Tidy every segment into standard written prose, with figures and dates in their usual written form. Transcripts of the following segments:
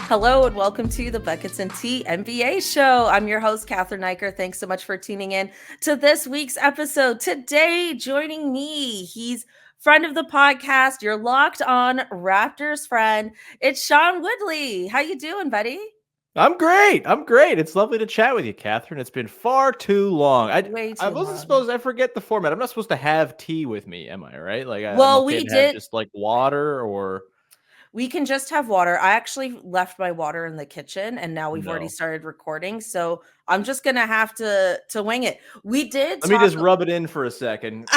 Hello and welcome to the Buckets and Tea NBA show. I'm your host, Cathryn Naiker. Thanks so much for tuning in to this week's episode. Today, joining me, he's friend of the podcast, your Locked On Raptors friend. It's Sean Woodley. How you doing, buddy? I'm great. It's lovely to chat with you, Cathryn. It's been far too long. I wasn't supposed. I forget the format. I'm not supposed to have tea with me, am I? Right? Like, I'm okay to have just like water, or we can just have water. I actually left my water in the kitchen, and now we've already started recording. So I'm just gonna have to wing it. We did. Let me just rub it in for a second.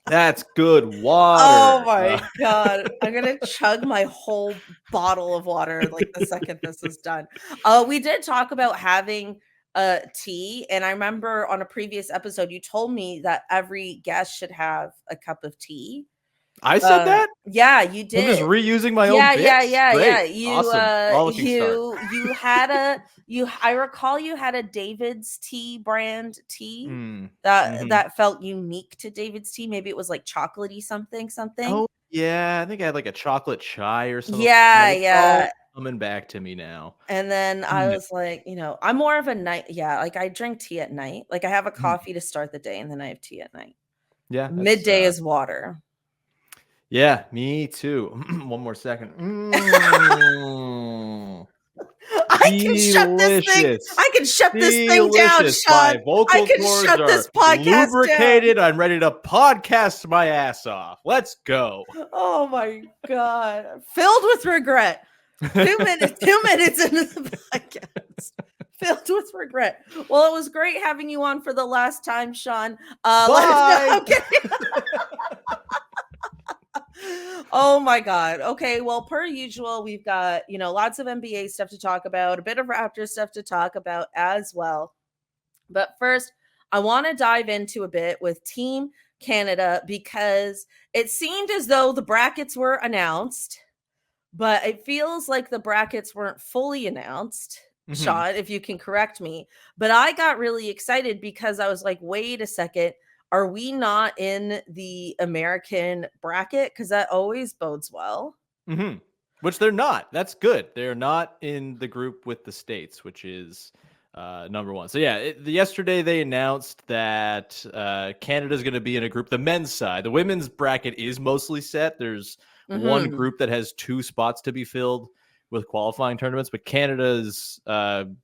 That's good water. Oh my God. I'm going to chug my whole bottle of water like the second this is done. We did talk about having tea. And I remember on a previous episode, you told me that every guest should have a cup of tea. I said that? Yeah, you did. I'm just reusing my own bits. Yeah. I recall you had a David's Tea brand tea that felt unique to David's Tea. Maybe it was like chocolatey something. Oh yeah, I think I had like a chocolate chai or something. Yeah. Coming back to me now. And then I was like, I'm more of a night. Yeah, like I drink tea at night. Like I have a coffee to start the day, and then I have tea at night. Yeah, midday is water. Yeah, me too. One more second. I can shut this thing. I can shut this thing down, Sean. I can shut this podcast lubricated. down. I'm ready to podcast my ass off. Let's go. Oh my God. Filled with regret. 2 minutes into the podcast. Filled with regret. Well, it was great having you on for the last time, Sean. Bye. Oh my God. Okay. Well, per usual, we've got, lots of NBA stuff to talk about, a bit of Raptors stuff to talk about as well. But first, I want to dive into a bit with Team Canada because it seemed as though the brackets were announced, but it feels like the brackets weren't fully announced. Sean, if you can correct me. But I got really excited because I was like, wait a second. Are we not in the American bracket? Because that always bodes well. Which they're not. That's good. They're not in the group with the States, which is number one. So yeah, yesterday they announced that Canada's going to be in a group. The men's side, the women's bracket is mostly set. There's one group that has 2 spots to be filled with qualifying tournaments, but Canada's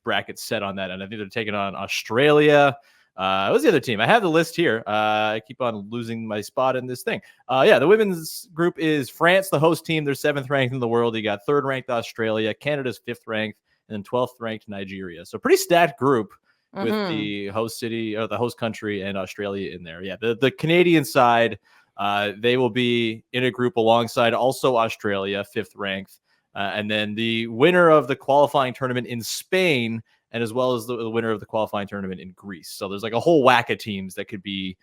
bracket set on that. And I think they're taking on Australia. What was the other team? I have the list here. I keep on losing my spot in this thing. The women's group is France, the host team. They're 7th ranked in the world. You got 3rd ranked Australia, Canada's 5th ranked, and then 12th ranked Nigeria. So pretty stacked group with the host city or the host country and Australia in there. Yeah, the Canadian side, they will be in a group alongside also Australia, 5th ranked, and then the winner of the qualifying tournament in Spain, and as well as the winner of the qualifying tournament in Greece. So there's like a whole whack of teams that could be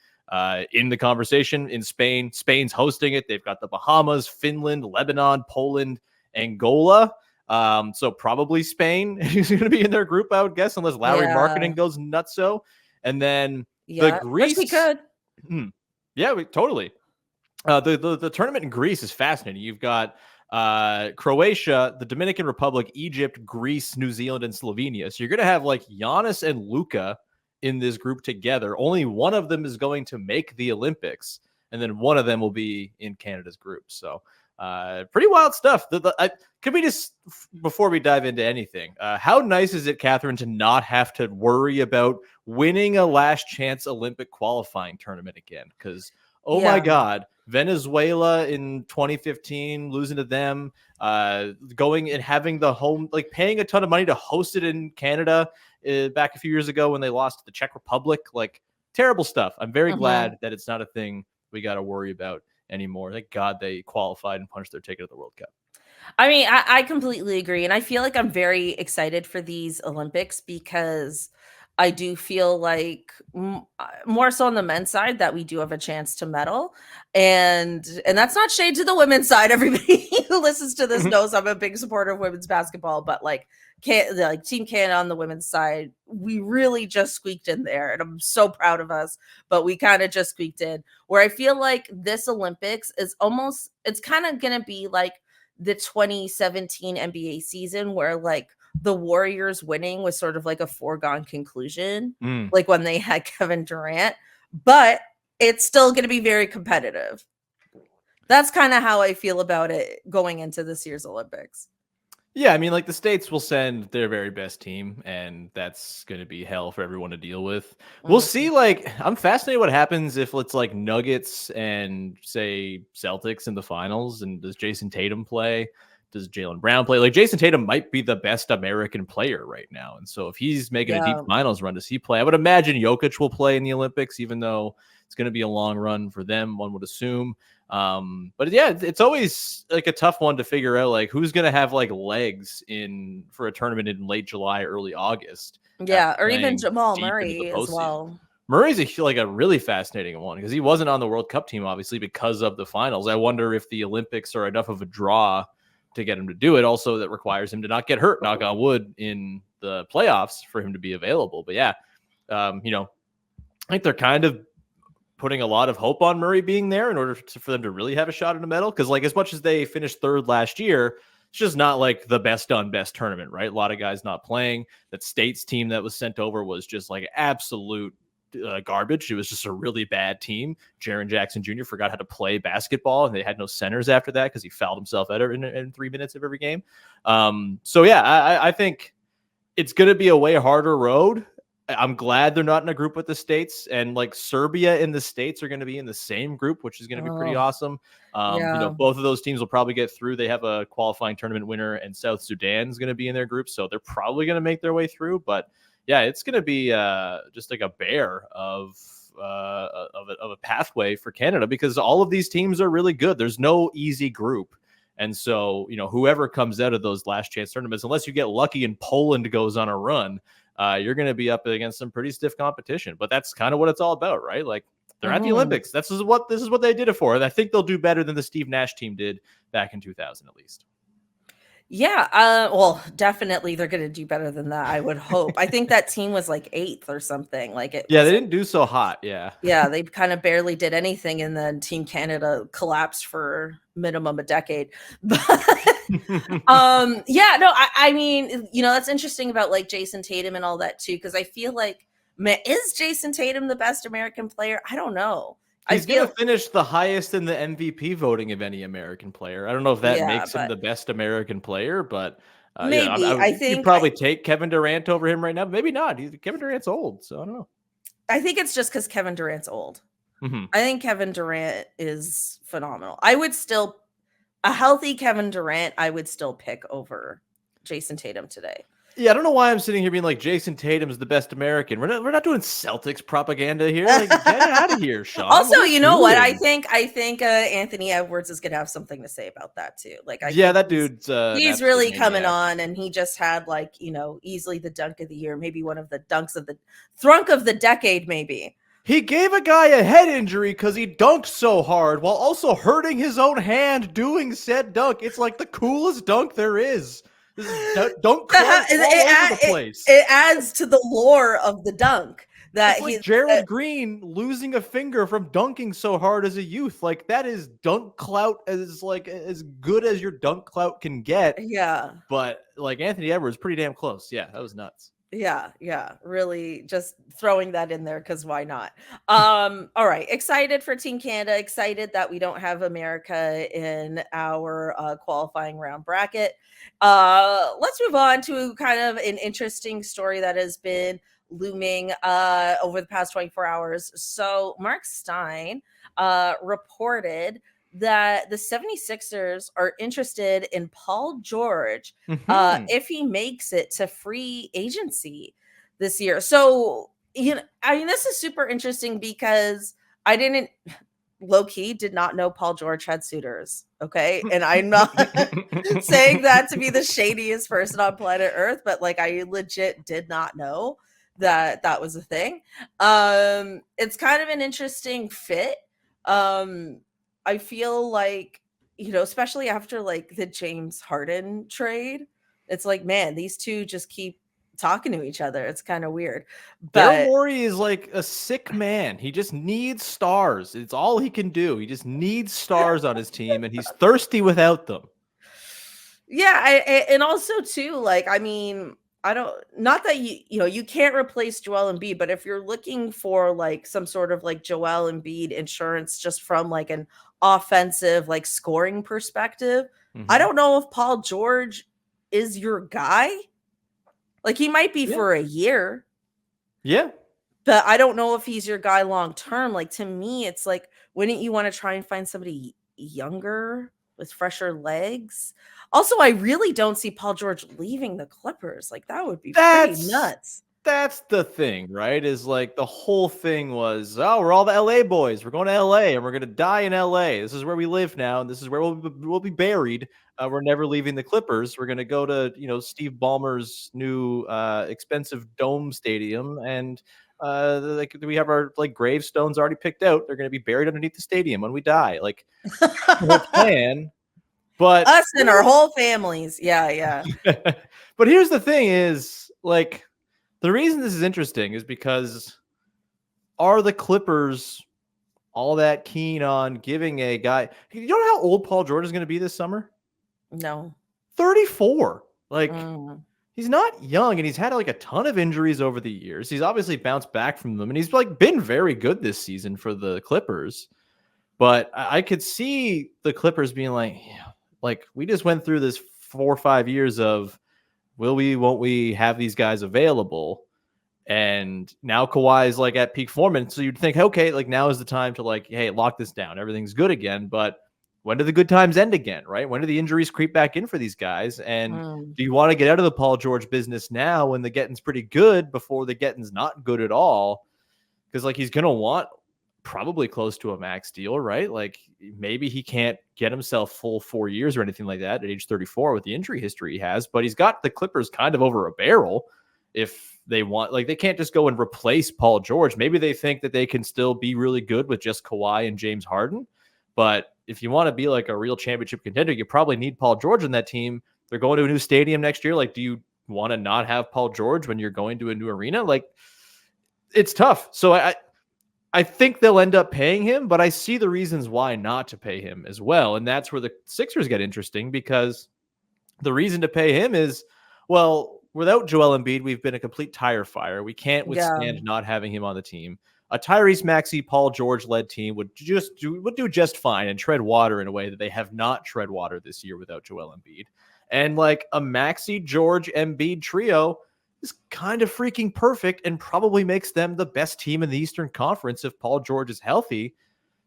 in the conversation. In Spain, Spain's hosting it. They've got the Bahamas, Finland, Lebanon, Poland, Angola. So probably Spain is going to be in their group, I would guess, unless Larry Marketing goes nutso. And then the Greece. Which we could. Totally. The tournament in Greece is fascinating. You've got Croatia, the Dominican Republic, Egypt, Greece, New Zealand, and Slovenia. So you're going to have like Giannis and Luka in this group together. Only one of them is going to make the Olympics, and then one of them will be in Canada's group. So pretty wild stuff. Could we just, before we dive into anything, how nice is it, Cathryn, to not have to worry about winning a last chance Olympic qualifying tournament again? Because my God, Venezuela in 2015, losing to them, going and having the home, like paying a ton of money to host it in Canada back a few years ago when they lost to the Czech Republic, like terrible stuff. I'm very glad that it's not a thing we got to worry about anymore. Thank God they qualified and punched their ticket at the World Cup. I mean, I completely agree. And I feel like I'm very excited for these Olympics because I do feel like more so on the men's side that we do have a chance to medal. And that's not shade to the women's side. Everybody who listens to this knows I'm a big supporter of women's basketball, but like Team Canada on the women's side, we really just squeaked in there. And I'm so proud of us, but we kind of just squeaked in, where I feel like this Olympics is it's kind of going to be like the 2017 NBA season where like the Warriors winning was sort of like a foregone conclusion, like when they had Kevin Durant, but it's still going to be very competitive. That's kind of how I feel about it going into this year's Olympics. Yeah, I mean, like the States will send their very best team, and that's going to be hell for everyone to deal with. We'll see. Like, I'm fascinated what happens if it's like Nuggets and say Celtics in the finals, and does Jason Tatum play? Does Jaylen Brown play? Like, Jason Tatum might be the best American player right now, and so if he's making a deep finals run, does he play? I would imagine Jokic will play in the Olympics, even though it's going to be a long run for them, one would assume. But yeah, it's always like a tough one to figure out, like who's going to have like legs in for a tournament in late July, early August. Yeah. Or even Jamal Murray as well. Murray's like a really fascinating one because he wasn't on the World Cup team, obviously, because of the finals. I wonder if the Olympics are enough of a draw to get him to do it. Also, that requires him to not get hurt, knock on wood, in the playoffs for him to be available. But yeah, I think they're kind of putting a lot of hope on Murray being there in order for them to really have a shot at a medal. Because like as much as they finished third last year, it's just not like the best on best tournament, right? A lot of guys not playing. That States team that was sent over was just like absolute garbage. It was just a really bad team. Jaren Jackson Jr. forgot how to play basketball, and they had no centers after that because he fouled himself out in 3 minutes of every game. So yeah, I think it's going to be a way harder road. I'm glad they're not in a group with the States, and like Serbia and the States are going to be in the same group, which is going to be pretty awesome. Both of those teams will probably get through. They have a qualifying tournament winner, and South Sudan is going to be in their group, so they're probably going to make their way through. But yeah, it's going to be just like a bear of a pathway for Canada because all of these teams are really good. There's no easy group. And so, whoever comes out of those last chance tournaments, unless you get lucky and Poland goes on a run, you're going to be up against some pretty stiff competition. But that's kind of what it's all about, right? Like they're at the Olympics. This is what they did it for. And I think they'll do better than the Steve Nash team did back in 2000, at least. Yeah, well, definitely they're going to do better than that, I would hope. I think that team was like 8th or something. Like it. Yeah, they didn't do so hot. Yeah. Yeah, they kind of barely did anything, and then Team Canada collapsed for minimum a decade. But yeah, no, I mean, that's interesting about like Jason Tatum and all that too, because I feel like, man, is Jason Tatum the best American player? I don't know. He's going to finish the highest in the MVP voting of any American player. I don't know if that makes him the best American player, but maybe. I think you'd probably take Kevin Durant over him right now. Maybe not. Kevin Durant's old, so I don't know. I think it's just because Kevin Durant's old. Mm-hmm. I think Kevin Durant is phenomenal. I would still, a healthy Kevin Durant, I would still pick over Jason Tatum today. Yeah, I don't know why I'm sitting here being like Jason Tatum's the best American. We're not doing Celtics propaganda here. Like, get out of here, Sean. Also, you know what? I think Anthony Edwards is going to have something to say about that too. Like, that dude's he's really coming on, and he just had like easily the dunk of the year, maybe one of the dunks of the thrunk of the decade, maybe. He gave a guy a head injury because he dunked so hard while also hurting his own hand doing said dunk. It's like the coolest dunk there is. Dunk clubs all over the place. It adds to the lore of the dunk that it's like Gerald Green losing a finger from dunking so hard as a youth. Like that is dunk clout as good as your dunk clout can get. Yeah. But like Anthony Edwards, pretty damn close. Yeah, that was nuts. Yeah. Really just throwing that in there because why not? All right. Excited for Team Canada. Excited that we don't have America in our qualifying round bracket. Let's move on to kind of an interesting story that has been looming over the past 24 hours. So Marc Stein reported that the 76ers are interested in Paul George if he makes it to free agency this year. So, this is super interesting because I didn't low-key did not know Paul George had suitors. Okay. And I'm not saying that to be the shadiest person on planet Earth, but like I legit did not know that was a thing. It's kind of an interesting fit. I feel like, especially after like the James Harden trade, it's like, man, these two just keep talking to each other. It's kind of weird. But Daryl Morey is like a sick man. He just needs stars. It's all he can do. He just needs stars on his team, and he's thirsty without them. And also too, like, I mean, I don't, not that you can't replace Joel Embiid, but if you're looking for like some sort of like Joel Embiid insurance just from like an offensive like scoring perspective, I don't know if Paul George is your guy. Like, he might be for a year. Yeah. But I don't know if he's your guy long term. Like, to me, it's like, wouldn't you want to try and find somebody younger with fresher legs? Also, I really don't see Paul George leaving the Clippers. Like, that would be pretty nuts. That's the thing, right? Is like the whole thing was, oh, we're all the LA boys. We're going to LA and we're going to die in LA. This is where we live now. And this is where we'll be buried. We're never leaving the Clippers. We're going to go to, Steve Ballmer's new expensive dome stadium. And like we have our like gravestones already picked out. They're going to be buried underneath the stadium when we die. Like the whole plan. But us and our whole families. Yeah. But here's the thing is, like, the reason this is interesting is because are the Clippers all that keen on giving a guy? You know how old Paul George is going to be this summer? No. 34. Like, he's not young, and he's had like a ton of injuries over the years. He's obviously bounced back from them, and he's like been very good this season for the Clippers. But I could see the Clippers being like, like, we just went through this 4 or 5 years of will we, won't we have these guys available? And now Kawhi is like at peak form. And so you'd think, okay, like now is the time to like, hey, lock this down. Everything's good again. But when do the good times end again, right? When do the injuries creep back in for these guys? And do you want to get out of the Paul George business now when the getting's pretty good before the getting's not good at all? Because like he's going to want probably close to a max deal, right? Like maybe he can't get himself full 4 years or anything like that at age 34 with the injury history he has, but he's got the Clippers kind of over a barrel if they want. Like they can't just go and replace Paul George. Maybe they think that they can still be really good with just Kawhi and James Harden, but if you want to be like a real championship contender, you probably need Paul George in that team. They're going to a new stadium next year. Like, do you want to not have Paul George when you're going to a new arena? Like, it's tough. So I think they'll end up paying him, but I see the reasons why not to pay him as well. And that's where the Sixers get interesting, because the reason to pay him is, well, without Joel Embiid, we've been a complete tire fire. We can't withstand not having him on the team. A Tyrese Maxey, Paul George-led team would do just fine and tread water in a way that they have not tread water this year without Joel Embiid. And like a Maxey, George, Embiid trio is kind of freaking perfect and probably makes them the best team in the Eastern Conference if Paul George is healthy.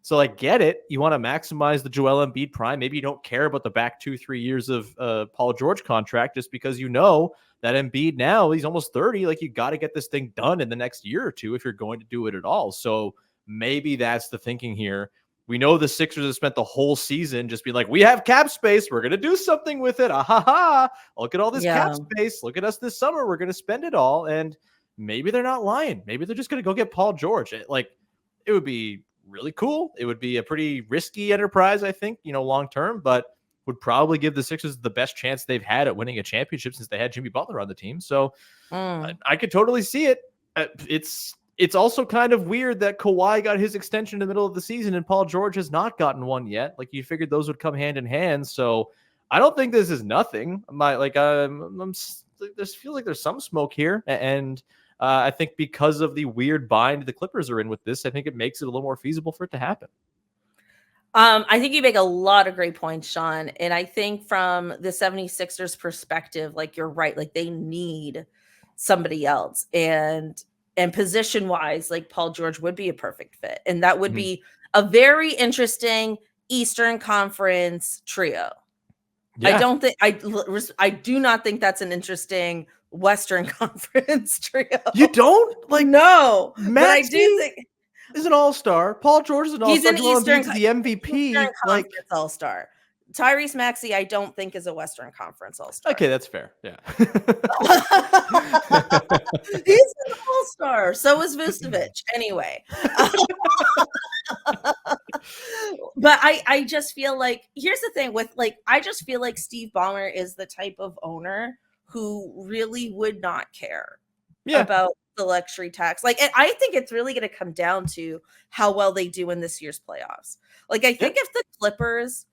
So I get it. You want to maximize the Joel Embiid prime. Maybe you don't care about the back 2-3 years of Paul George contract just because you know that Embiid now, he's almost 30. Like, you got to get this thing done in the next year or two if you're going to do it at all. So maybe that's the thinking here. We know the Sixers have spent the whole season just being like, we have cap space. We're going to do something with it. Look at all this cap space. Look at us this summer. We're going to spend it all. And maybe they're not lying. Maybe they're just going to go get Paul George. It would be really cool. It would be a pretty risky enterprise, I think, long term, but would probably give the Sixers the best chance they've had at winning a championship since they had Jimmy Butler on the team. So I could totally see it. It's also kind of weird that Kawhi got his extension in the middle of the season and Paul George has not gotten one yet. Like, you figured those would come hand in hand. So I don't think this is nothing. This feels like there's some smoke here. And I think because of the weird bind the Clippers are in with this, I think it makes it a little more feasible for it to happen. I think you make a lot of great points, Sean. And I think from the 76ers perspective, like, you're right, like they need somebody else. And position wise, like Paul George would be a perfect fit. And that would be a very interesting Eastern Conference trio. Yeah. I do not think that's an interesting Western Conference trio. You don't? Like, no, but I do think is an all-star. Paul George is an all-star. He's an Eastern, the MVP. Eastern Conference all-star. Tyrese Maxey, I don't think is a Western Conference all-star. Okay, that's fair. Yeah. He's an all-star. So is Vucevic. Anyway. But I just feel like, here's the thing with, like, I just feel like Steve Ballmer is the type of owner who really would not care about the luxury tax. Like, and I think it's really going to come down to how well they do in this year's playoffs. Like, I think if the Clippers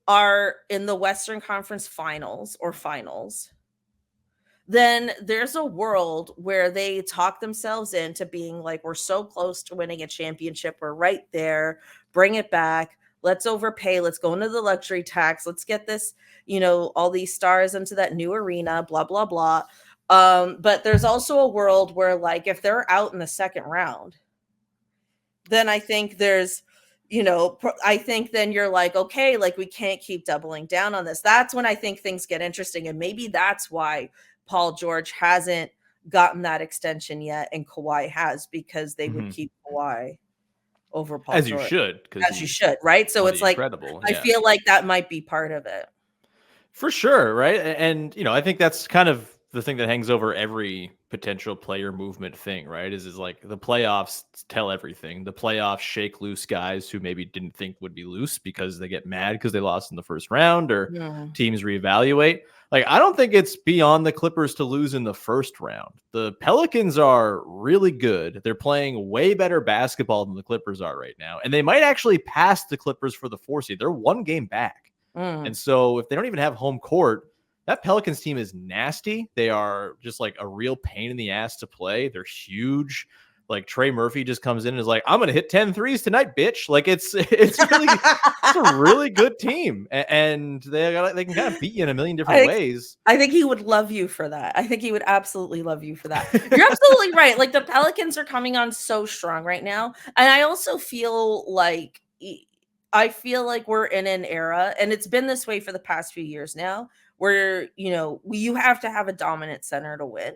are in the Western Conference Finals or finals, then there's a world where they talk themselves into being like, we're so close to winning a championship. We're right there. Bring it back. Let's overpay. Let's go into the luxury tax. Let's get this, all these stars into that new arena, blah, blah, blah. But there's also a world where, like, if they're out in the second round, then I think there's, I think then you're like, okay, like, we can't keep doubling down on this. That's when I think things get interesting. And maybe that's why Paul George hasn't gotten that extension yet, and Kawhi has, because they would keep Kawhi over Paul As George. you should, as you should, right? So it's like, incredible. I feel like that might be part of it. For sure, right? And I think that's kind of the thing that hangs over every potential player movement thing, right? Is like the playoffs tell everything. The playoffs shake loose guys who maybe didn't think would be loose because they get mad because they lost in the first round, or teams reevaluate. Like, I don't think it's beyond the Clippers to lose in the first round. The Pelicans are really good. They're playing way better basketball than the Clippers are right now. And they might actually pass the Clippers for the 4 seed. They're one game back. And so if they don't even have home court, that Pelicans team is nasty. They are just like a real pain in the ass to play. They're huge. Like, Trey Murphy just comes in and is like, I'm going to hit 10 threes tonight, bitch. Like, it's really, it's a really good team. And they can kind of beat you in a million different ways. I think he would love you for that. I think he would absolutely love you for that. You're absolutely right. Like, the Pelicans are coming on so strong right now. And I also feel like, we're in an era, and it's been this way for the past few years now, where, you have to have a dominant center to win.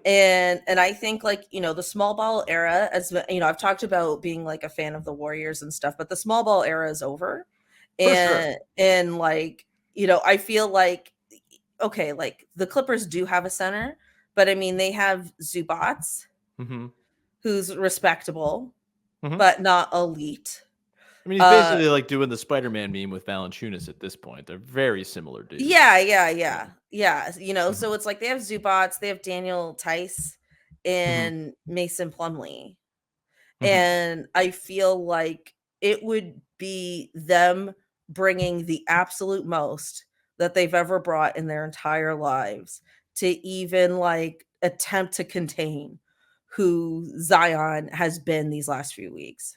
And I think, like, the small ball era, as I've talked about being like a fan of the Warriors and stuff, but the small ball era is over. And like, I feel like, okay, like, the Clippers do have a center, but I mean, they have Zubats, who's respectable, but not elite. I mean, he's basically like doing the Spider-Man meme with Valanciunas at this point. They're very similar dudes. Yeah. So it's like they have Zubats, they have Daniel Tice, and Mason Plumlee. And I feel like it would be them bringing the absolute most that they've ever brought in their entire lives to even, like, attempt to contain who Zion has been these last few weeks.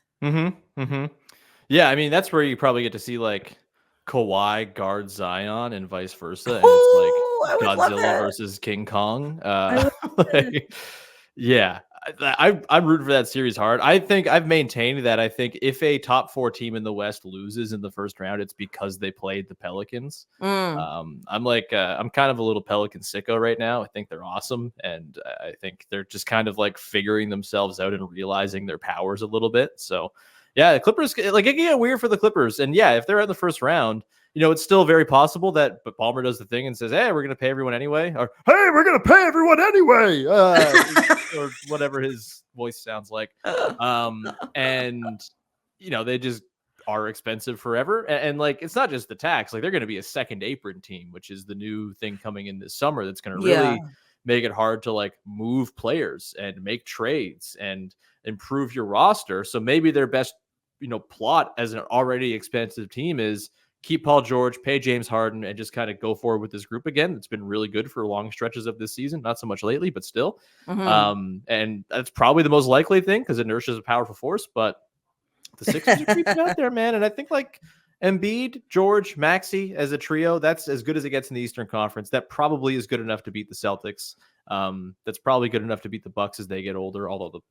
Yeah, I mean, that's where you probably get to see, like, Kawhi guard Zion and vice versa. And it's like Godzilla versus King Kong. Yeah, I'm rooting for that series hard. I think I've maintained that I think if a top 4 team in the West loses in the first round, it's because they played the Pelicans. I'm kind of a little Pelican sicko right now. I think they're awesome. And I think they're just kind of like figuring themselves out and realizing their powers a little bit. So yeah, the Clippers, like, it can get weird for the Clippers. And yeah, if they're in the first round, it's still very possible that Palmer does the thing and says, hey, we're going to pay everyone anyway. Or, hey, we're going to pay everyone anyway. Or whatever his voice sounds like. And, they just are expensive forever. And like, it's not just the tax. Like, they're going to be a second apron team, which is the new thing coming in this summer. That's going to really make it hard to, like, move players and make trades and improve your roster. So maybe their best, plot as an already expensive team is keep Paul George, pay James Harden, and just kind of go forward with this group again. It's been really good for long stretches of this season. Not so much lately, but still. And that's probably the most likely thing because inertia is a powerful force, but the Sixers are creeping out there, man. And I think, like, Embiid, George, Maxey as a trio, that's as good as it gets in the Eastern Conference. That probably is good enough to beat the Celtics. That's probably good enough to beat the Bucks as they get older, although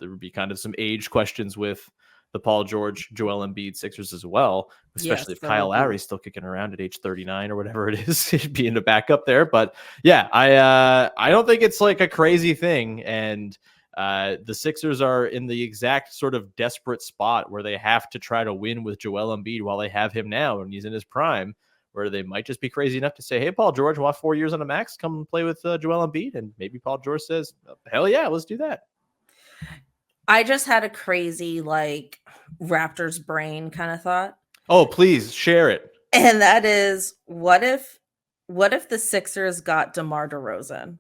there would be kind of some age questions with the Paul George, Joel Embiid Sixers as well, especially if Kyle Lowry's still kicking around at age 39 or whatever it is, being a backup there. But yeah, I don't think it's like a crazy thing. And the Sixers are in the exact sort of desperate spot where they have to try to win with Joel Embiid while they have him now and he's in his prime, where they might just be crazy enough to say, hey, Paul George, want 4 years on a max? Come play with Joel Embiid. And maybe Paul George says, hell yeah, let's do that. I just had a crazy, like, Raptors brain kind of thought. Oh, please share it. And that is, what if the Sixers got DeMar DeRozan?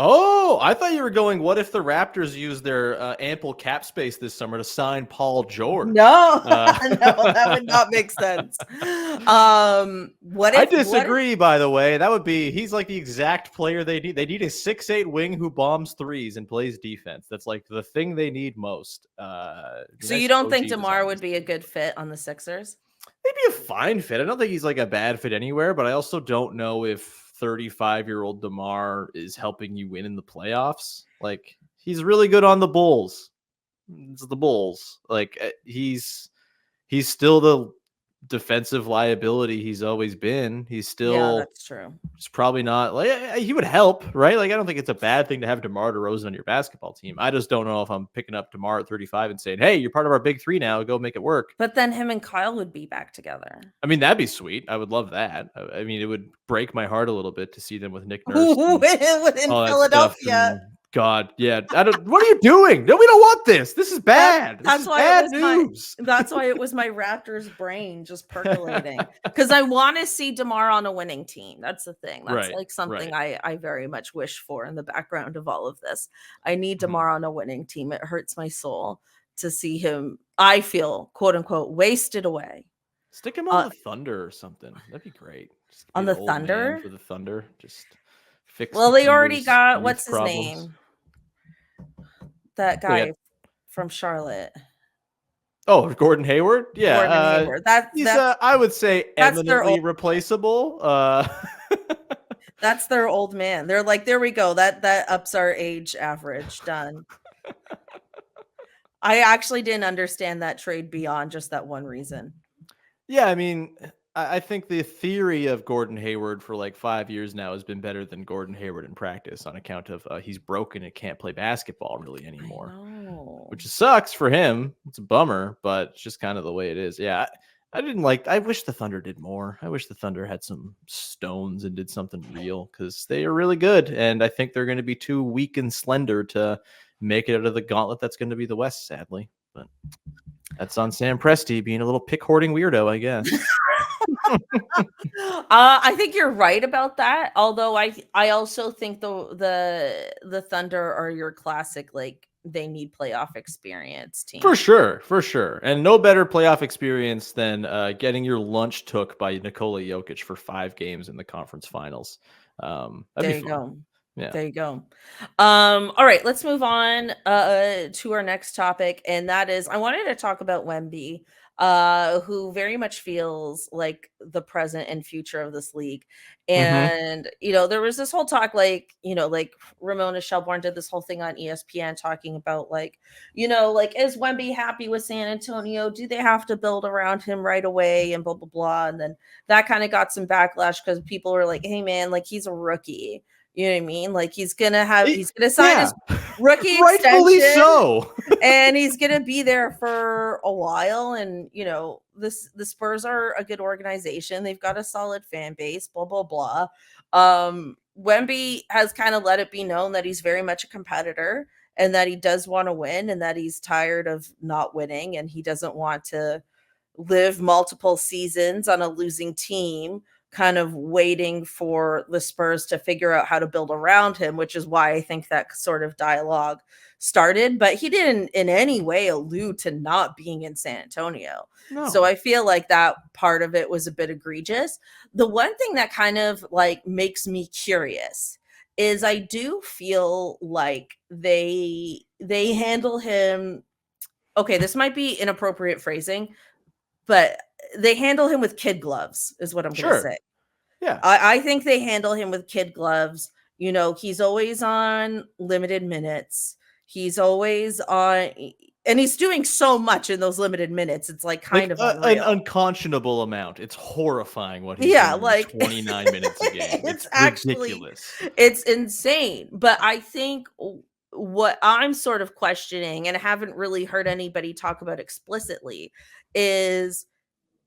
Oh, I thought you were going, what if the Raptors use their ample cap space this summer to sign Paul George? No, no, that would not make sense. I disagree, by the way. He's like the exact player they need. They need a 6'8" wing who bombs threes and plays defense. That's like the thing they need most. So you don't think DeMar would be a good fit on the Sixers? He'd be a fine fit. I don't think he's like a bad fit anywhere, but I also don't know if 35-year-old DeMar is helping you win in the playoffs. Like, he's really good on the Bulls. It's the Bulls. Like, he's still the defensive liability he's always been. He's still, that's true. It's probably not like he would help, right? Like, I don't think it's a bad thing to have DeMar DeRozan on your basketball team. I just don't know if I'm picking up DeMar at 35 and saying, hey, you're part of our big three now, go make it work. But then him and Kyle would be back together. I mean, that'd be sweet. I would love that. I mean, it would break my heart a little bit to see them with Nick Nurse in Philadelphia. God, yeah. What are you doing? No, we don't want this. This is bad. That's why bad news. That's why it was my Raptors brain just percolating. Because I want to see DeMar on a winning team. That's the thing. That's like something I very much wish for in the background of all of this. I need DeMar on a winning team. It hurts my soul to see him, I feel, quote unquote, wasted away. Stick him on the Thunder or something. That'd be great. On the Thunder? For the Thunder. Just fix they already got, what's his name? That guy from Charlotte. Oh, Gordon Hayward? Yeah. Gordon Hayward. He's I would say, eminently replaceable. That's their old man. They're like, there we go. That ups our age average. Done. I actually didn't understand that trade beyond just that one reason. Yeah, I mean, I think the theory of Gordon Hayward for like 5 years now has been better than Gordon Hayward in practice on account of he's broken and can't play basketball really anymore, which sucks for him. It's a bummer, but it's just kind of the way it is. Yeah, I wish the Thunder did more. I wish the Thunder had some stones and did something real because they are really good. And I think they're going to be too weak and slender to make it out of the gauntlet that's going to be the West, sadly. But that's on Sam Presti being a little pick hoarding weirdo, I guess. I think you're right about that. Although I also think the Thunder are your classic, like, they need playoff experience team. For sure. And no better playoff experience than getting your lunch took by Nikola Jokic for 5 games in the conference finals. There you go. Yeah. There you go. All right, let's move on to our next topic, and that is I wanted to talk about Wemby, who very much feels like the present and future of this league. And there was this whole talk, like Ramona Shelburne did this whole thing on ESPN talking about like is Wemby happy with San Antonio? Do they have to build around him right away and blah blah blah? And then that kind of got some backlash because people were like, hey man, like he's a rookie. You know what I mean? Like he's gonna sign his rookie rightfully extension, so, and he's gonna be there for a while. And the Spurs are a good organization; they've got a solid fan base. Blah blah blah. Wemby has kind of let it be known that he's very much a competitor and that he does want to win, and that he's tired of not winning, and he doesn't want to live multiple seasons on a losing team, kind of waiting for the Spurs to figure out how to build around him, which is why I think that sort of dialogue started. But he didn't in any way allude to not being in San Antonio. No. So I feel like that part of it was a bit egregious. The one thing that kind of like makes me curious is I do feel like they handle him. Okay, this might be inappropriate phrasing, but they handle him with kid gloves is what I'm going to say. Yeah. I think they handle him with kid gloves. He's always on limited minutes. He's always on, and he's doing so much in those limited minutes. It's like kind of an unconscionable amount. It's horrifying what he's doing like 29 minutes a game. It's actually ridiculous. It's insane. But I think what I'm sort of questioning, and I haven't really heard anybody talk about explicitly, is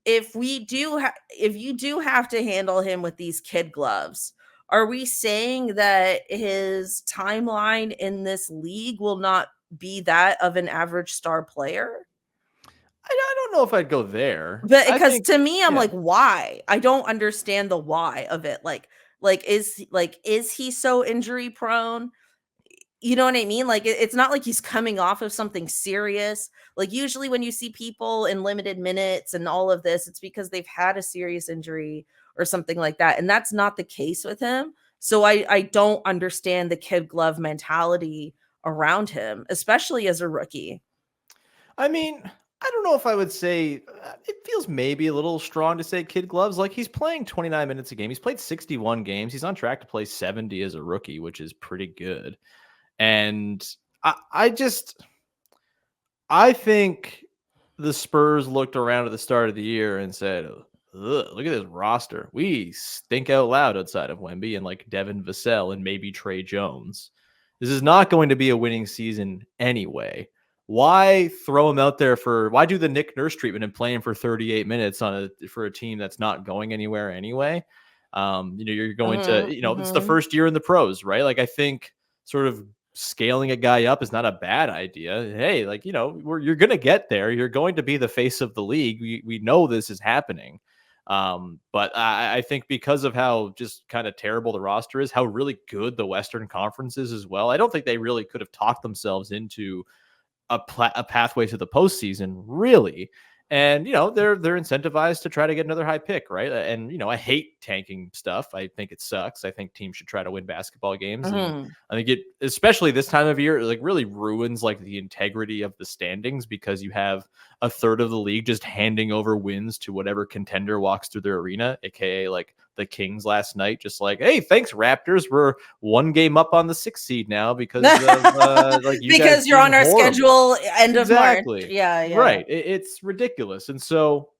if you do have to handle him with these kid gloves, are we saying that his timeline in this league will not be that of an average star player? I don't know if I'd go there. But because to me, I'm like, why? I don't understand the why of it. Like is he so injury prone you know what I mean? Like, it's not like he's coming off of something serious. Like, usually when you see people in limited minutes and all of this, it's because they've had a serious injury or something like that. And that's not the case with him. So I don't understand the kid glove mentality around him, especially as a rookie. I mean, I don't know if I would say it feels maybe a little strong to say kid gloves. Like he's playing 29 minutes a game. He's played 61 games. He's on track to play 70 as a rookie, which is pretty good. And I think the Spurs looked around at the start of the year and said, "Ugh, look at this roster. We stink out loud outside of Wemby and like Devin Vassell and maybe Trey Jones. This is not going to be a winning season anyway. Why throw him out there why do the Nick Nurse treatment and play him for 38 minutes for a team that's not going anywhere anyway? You're going to, it's the first year in the pros, right? Like I think sort of scaling a guy up is not a bad idea. Hey, like, you're going to get there. You're going to be the face of the league. We know this is happening. But I think because of how just kind of terrible the roster is, how really good the Western Conference is as well, I don't think they really could have talked themselves into a pathway to the postseason, really. And, they're incentivized to try to get another high pick, right? And, I hate tanking stuff. I think it sucks. I think teams should try to win basketball games. And I think it, especially this time of year, like really ruins like the integrity of the standings because you have a third of the league just handing over wins to whatever contender walks through their arena, aka like the Kings last night, just like, hey, thanks Raptors, we're one game up on the 6th seed now because of like because you're on our schedule end of March. Yeah. Right. It's ridiculous. And so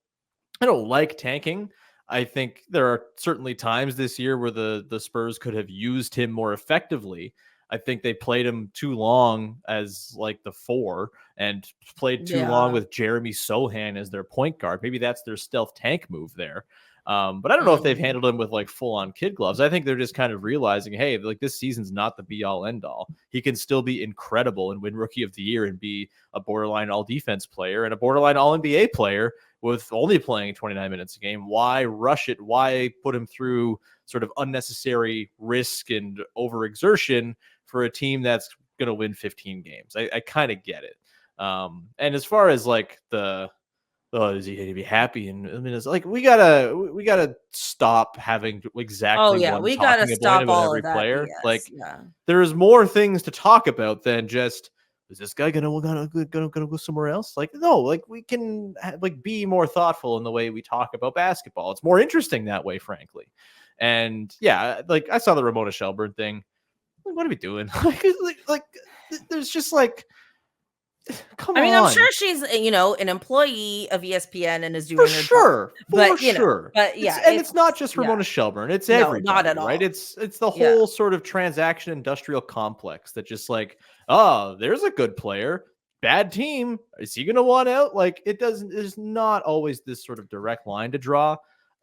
I don't like tanking. I think there are certainly times this year where the Spurs could have used him more effectively. I think they played him too long as like the 4 and played too long with Jeremy Sohan as their point guard. Maybe that's their stealth tank move there. But I don't know if they've handled him with like full on kid gloves. I think they're just kind of realizing, hey, like this season's not the be all end all. He can still be incredible and win rookie of the year and be a borderline all defense player and a borderline all NBA player with only playing 29 minutes a game. Why rush it? Why put him through sort of unnecessary risk and overexertion for a team that's going to win 15 games? I kind of get it. And as far as like is he going to be happy? And I mean, it's like we gotta stop having exactly we gotta stop about all every of that player. BS. Like there's more things to talk about than just is this guy gonna go somewhere else? Like no, like we can like be more thoughtful in the way we talk about basketball. It's more interesting that way, frankly. And yeah, like I saw the Ramona Shelburne thing. Like, what are we doing? like there's just like. Come on. I'm sure she's, an employee of ESPN and is doing her job. But yeah, it's not just Ramona Shelburne. It's everybody, not at all. Right? It's the whole sort of transaction industrial complex that just like, oh, there's a good player, bad team. Is he going to want out? Like there's not always this sort of direct line to draw,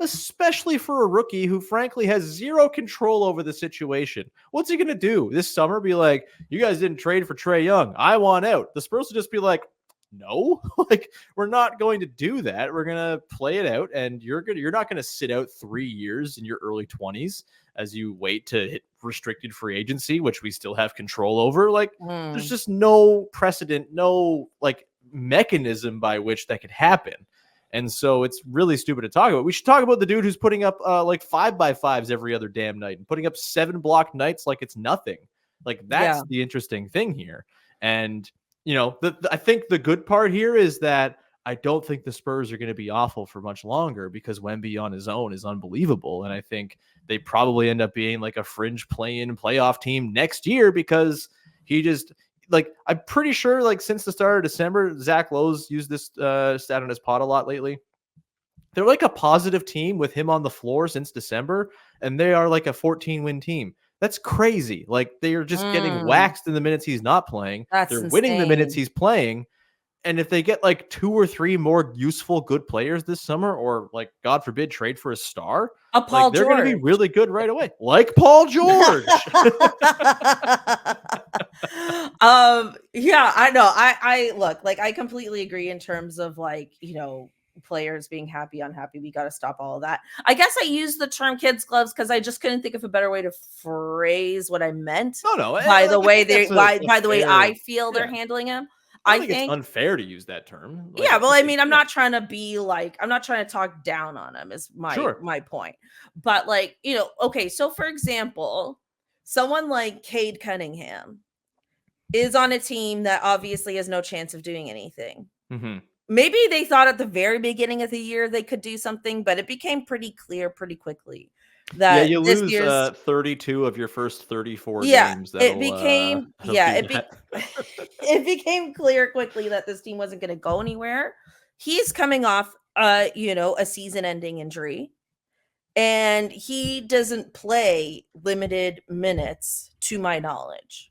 especially for a rookie who frankly has zero control over the situation. What's he going to do this summer? Be like, you guys didn't trade for Trae Young. I want out. The Spurs will just be like, no, like we're not going to do that. We're going to play it out. And you're not going to sit out 3 years in your early 20s as you wait to hit restricted free agency, which we still have control over. Like there's just no precedent, no like mechanism by which that could happen. And so it's really stupid to talk about. We should talk about the dude who's putting up like 5x5s every other damn night and putting up 7 block nights like it's nothing. Like that's the interesting thing here. And, I think the good part here is that I don't think the Spurs are going to be awful for much longer because Wemby on his own is unbelievable. And I think they probably end up being like a fringe play-in playoff team next year because he just – like, I'm pretty sure, like, since the start of December, Zach Lowe's used this stat on his pod a lot lately. They're like a positive team with him on the floor since December, and they are like a 14-win team. That's crazy. Like, they are just getting waxed in the minutes he's not playing. They're winning the minutes he's playing. And if they get like 2 or 3 more useful, good players this summer, or like, God forbid, trade for a star, they're going to be really good right away. Like Paul George. Yeah, I know. I look, like, I completely agree in terms of like, players being happy, unhappy. We got to stop all of that. I guess I used the term kids gloves because I just couldn't think of a better way to phrase what I meant. No. By Like, the way the way I feel they're handling him. I think it's unfair to use that term. Like, yeah, well, I mean, I'm not trying to be like, I'm not trying to talk down on him is my point. But like, okay, so for example, someone like Cade Cunningham is on a team that obviously has no chance of doing anything. Mm-hmm. Maybe they thought at the very beginning of the year they could do something, but it became pretty clear pretty quickly that you lose 32 of your first 34 games. It became it became clear quickly that this team wasn't going to go anywhere. He's coming off a season-ending injury, and he doesn't play limited minutes to my knowledge.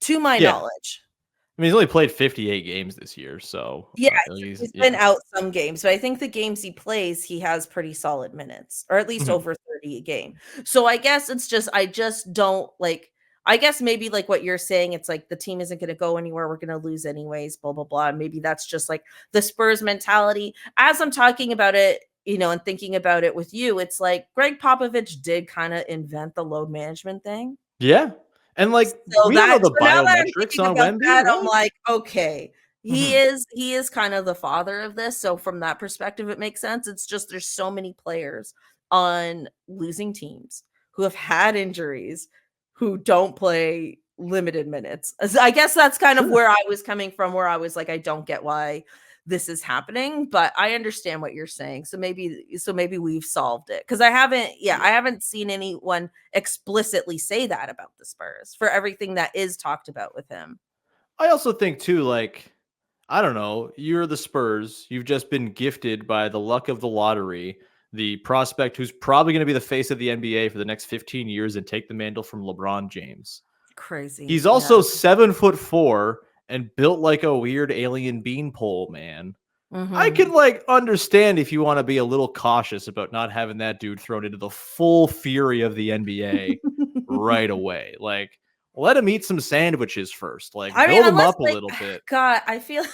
I mean, he's only played 58 games this year, so he's been out some games, but I think the games he plays, he has pretty solid minutes, or at least over 30 a game. So I guess it's just, I just don't like, I guess maybe like what you're saying, it's like the team isn't going to go anywhere. We're going to lose anyways, blah, blah, blah. And maybe that's just like the Spurs mentality. As I'm talking about it, and thinking about it with you, it's like Greg Popovich did kind of invent the load management thing. Yeah. And like, so we know the biometrics on Wemby. That, I'm like, okay, he is kind of the father of this. So from that perspective, it makes sense. It's just there's so many players on losing teams who have had injuries who don't play limited minutes. I guess that's kind of where I was coming from, where I was like, I don't get why this is happening, but I understand what you're saying. So maybe we've solved it. Cause I haven't seen anyone explicitly say that about the Spurs for everything that is talked about with him. I also think too, like, I don't know, you're the Spurs. You've just been gifted by the luck of the lottery, the prospect who's probably going to be the face of the NBA for the next 15 years and take the mantle from LeBron James. Crazy. He's also 7'4" and built like a weird alien beanpole, man. I could like understand if you want to be a little cautious about not having that dude thrown into the full fury of the NBA right away. Like, let him eat some sandwiches first. Like, build him up a little bit. God, I feel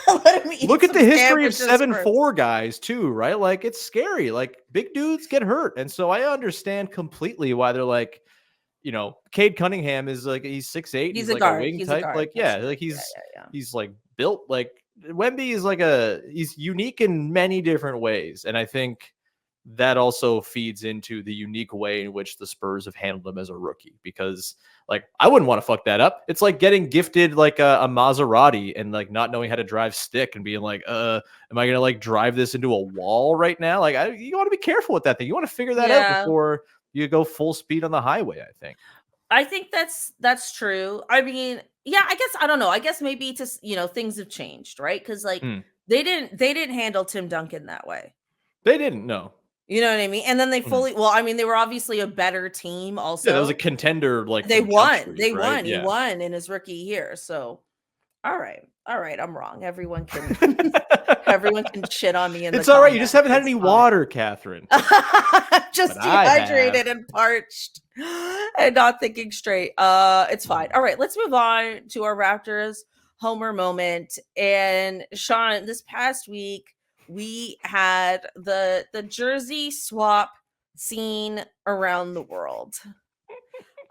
let him eat. Look at the history of 7'4" guys too, right? Like, it's scary. Like, big dudes get hurt, and so I understand completely why they're like, Cade Cunningham is like, he's 6'8". He's like guard. A wing he's type. A guard. Like, like he's like built like Wemby is like he's unique in many different ways. And I think that also feeds into the unique way in which the Spurs have handled him as a rookie, because like, I wouldn't want to fuck that up. It's like getting gifted like a Maserati and like not knowing how to drive stick and being like, am I going to like drive this into a wall right now? Like, you want to be careful with that thing. You want to figure that out before you go full speed on the highway, I think. That's true. I mean, yeah, I guess, I don't know. I guess maybe things have changed, right? Because like they didn't handle Tim Duncan that way. They didn't, no. You know what I mean? And then they they were obviously a better team also. Yeah, that was a contender. Like, they won. Street, right? He won in his rookie year. So all right. I'm wrong. Everyone can shit on me. It's all right. You just haven't had any water, Catherine. Just dehydrated and parched and not thinking straight. It's fine. All right, let's move on to our Raptors homer moment. And Sean, this past week we had the jersey swap scene around the world.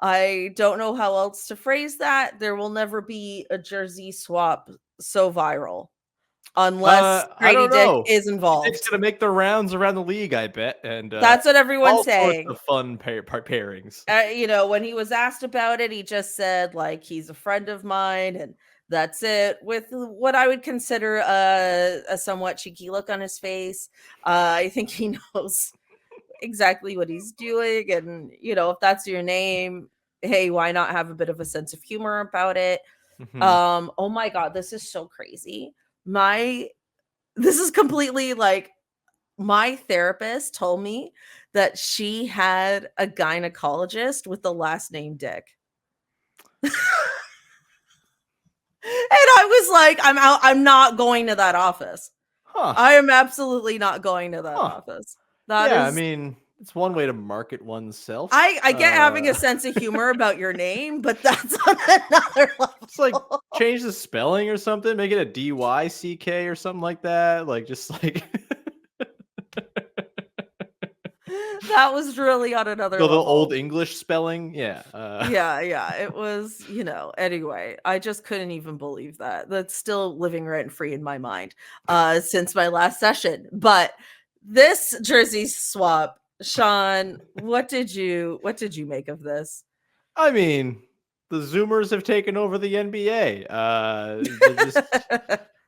I don't know how else to phrase that. There will never be a jersey swap so viral unless Gradey Dick is involved. It's going to make the rounds around the league, I bet. And that's what everyone's saying. All sorts of fun pairings. When he was asked about it, he just said like, he's a friend of mine, and that's it, with what I would consider a somewhat cheeky look on his face. I think he knows exactly what he's doing, and if that's your name, hey, why not have a bit of a sense of humor about it? Oh my god, this is so crazy. This is completely like, my therapist told me that she had a gynecologist with the last name Dick. And I was like, I'm out. I'm not going to that office. I am absolutely not going to that office. I mean, it's one way to market oneself. I get having a sense of humor about your name, but that's on another level. It's like change the spelling or something. Make it a DYCK or something like that. Like just like That was really on another the level. old English spelling. Yeah. Yeah, it was, anyway, I just couldn't even believe that. That's still living rent free in my mind since my last session. But this jersey swap, Sean, what did you make of this? I mean, the Zoomers have taken over the NBA. They're just,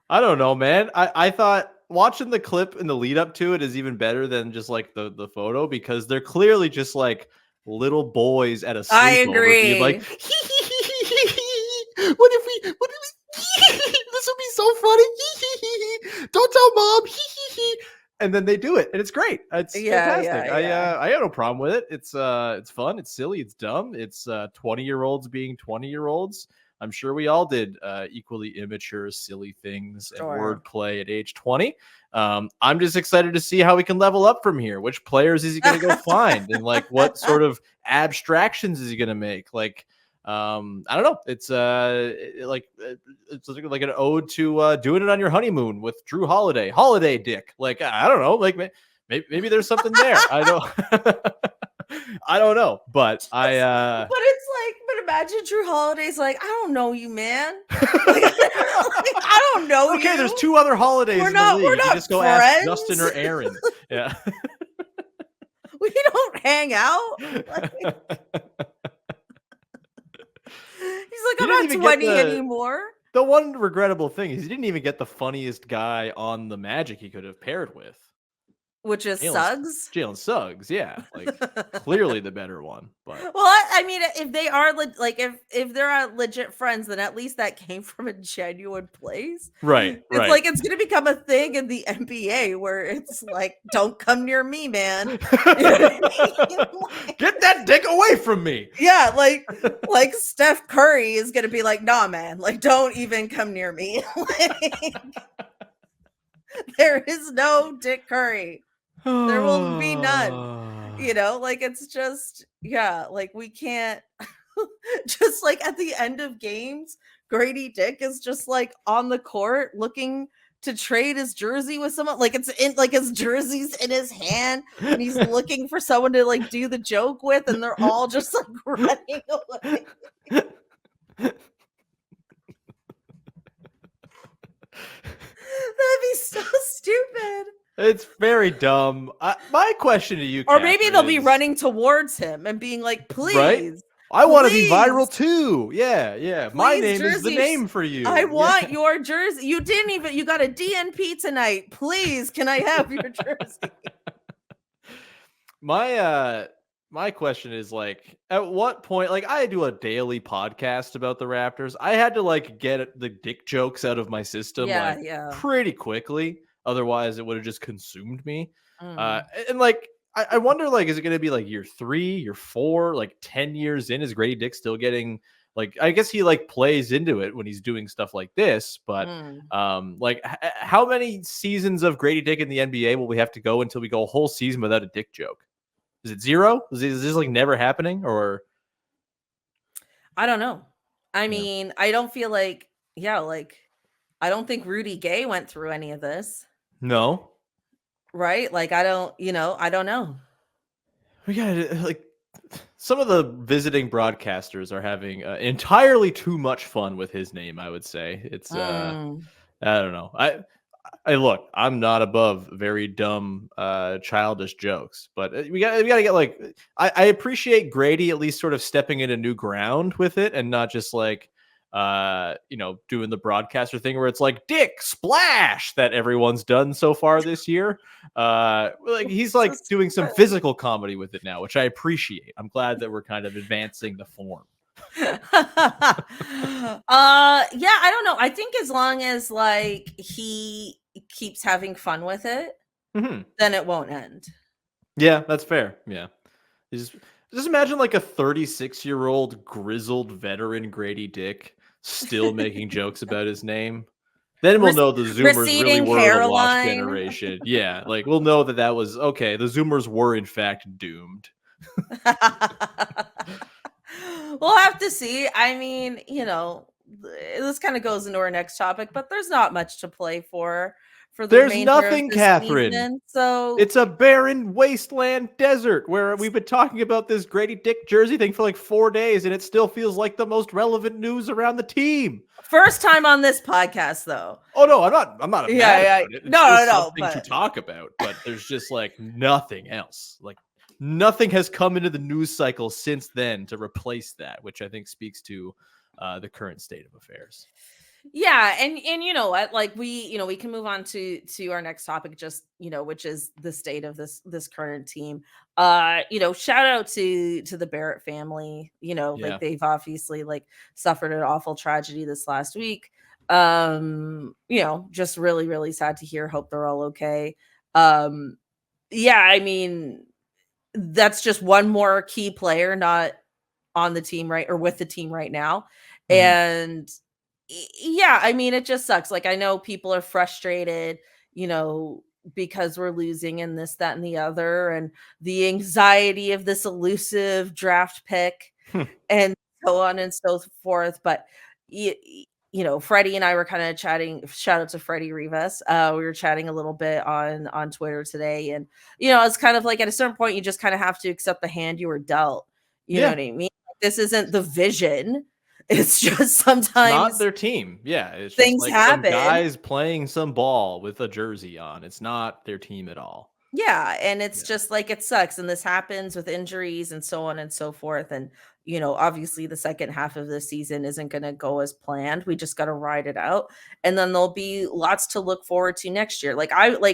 I don't know, man. I thought watching the clip and the lead up to it is even better than just like the photo, because they're clearly just like little boys at a I sleepover being like, agree. what if we this would be so funny. Don't tell mom. And then they do it, and it's great. It's fantastic. I have no problem with it. It's fun. It's silly. It's dumb. It's 20-year-olds being 20-year-olds. I'm sure we all did equally immature, silly things and wordplay at age 20. I'm just excited to see how we can level up from here. Which players is he going to go find, and like what sort of abstractions is he going to make? Like, I don't know. It's like an ode to doing it on your honeymoon with Drew Holiday dick. Like, I don't know. Like maybe there's something there. I don't. I don't know, but but imagine Drew Holiday's like, I don't know you, man. Like, I don't know you. Okay, there's two other Holidays in the league. We're not you just go friends. ask Justin or Aaron. Yeah. We don't hang out. Like, he's like, I'm not 20 anymore. The one regrettable thing is he didn't even get the funniest guy on the Magic he could have paired with. Which is Suggs? Jalen Suggs, yeah. Like, clearly the better one. But well, I mean, if they are if they're legit friends, then at least that came from a genuine place. Right. It's like it's gonna become a thing in the NBA where it's like, don't come near me, man. You know what I mean? Get that dick away from me. Yeah, like Steph Curry is gonna be like, nah, man, like don't even come near me. There is no Dick Curry. There will be none. Like it's just, like we can't just like at the end of games, Gradey Dick is just like on the court looking to trade his jersey with someone. Like it's in like his jersey's in his hand and he's looking for someone to like do the joke with, and they're all just like running away. That'd be so stupid. It's very dumb. My question to you, or maybe they'll be running towards him and being like, please. Right? I want to be viral too. Yeah. My name is the name for you. I want your jersey. You got a DNP tonight. Please, can I have your jersey? My question is like, at what point, like I do a daily podcast about the Raptors. I had to like get the dick jokes out of my system pretty quickly. Otherwise it would have just consumed me. And like, I wonder, like, is it going to be like year 3, year 4, like 10 years in? Is Gradey Dick still getting like, I guess he like plays into it when he's doing stuff like this, but like how many seasons of Gradey Dick in the NBA will we have to go until we go a whole season without a dick joke? Is it 0? Is this like never happening, or? I don't know. I mean, I don't feel like, I don't think Rudy Gay went through any of this. No. Right? Like, I don't know. We got like some of the visiting broadcasters are having entirely too much fun with his name. I would say it's I don't know. I look, I'm not above very dumb, childish jokes, but we got to get like, I appreciate Gradey at least sort of stepping into new ground with it and not just like, doing the broadcaster thing where it's like dick splash that everyone's done so far this year. Like he's like doing some physical comedy with it now, which I appreciate. I'm glad that we're kind of advancing the form. I don't know. I think as long as like he keeps having fun with it, then it won't end. Yeah, that's fair. Yeah. Just imagine like a 36-year-old grizzled veteran Gradey Dick still making jokes about his name. Then we'll know the Zoomers really were the lost generation. Yeah, like we'll know that was okay. The Zoomers were in fact doomed. We'll have to see. I mean, this kind of goes into our next topic, but there's not much to play for the There's remainder of nothing, this Catherine. season. So it's a barren wasteland desert where we've been talking about this Grady Dick jersey thing for like 4 days, and it still feels like the most relevant news around the team. first time on this podcast, though. Oh no, I'm not mad about it. It's no, something to talk about, but there's just like nothing else. Like nothing has come into the news cycle since then to replace that, which I think speaks to the current state of affairs. Yeah, and you know what, like we can move on to our next topic, just which is the state of this current team. Shout out to the Barrett family. Like they've obviously like suffered an awful tragedy this last week. Just really, really sad to hear. Hope they're all okay. Yeah, I mean, that's just one more key player not on the team, right, or with the team right now. And yeah, I mean, it just sucks. Like, I know people are frustrated, because we're losing and this, that, and the other, and the anxiety of this elusive draft pick and so on and so forth. But, Freddie and I were kind of chatting. Shout out to Freddie Rivas. We were chatting a little bit on Twitter today. And, it's kind of like at a certain point, you just kind of have to accept the hand you were dealt. You know what I mean? This isn't the vision. It's just sometimes not their team. Yeah, it's things just like happen. some guys playing some ball with a jersey on. It's not their team at all. Yeah, and it's just like it sucks, and this happens with injuries and so on and so forth. And obviously, the second half of the season isn't going to go as planned. We just got to ride it out, and then there'll be lots to look forward to next year. Like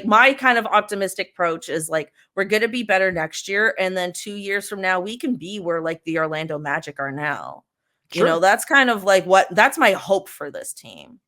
my kind of optimistic approach is like we're going to be better next year, and then 2 years from now, we can be where like the Orlando Magic are now. Sure. That's kind of like that's my hope for this team.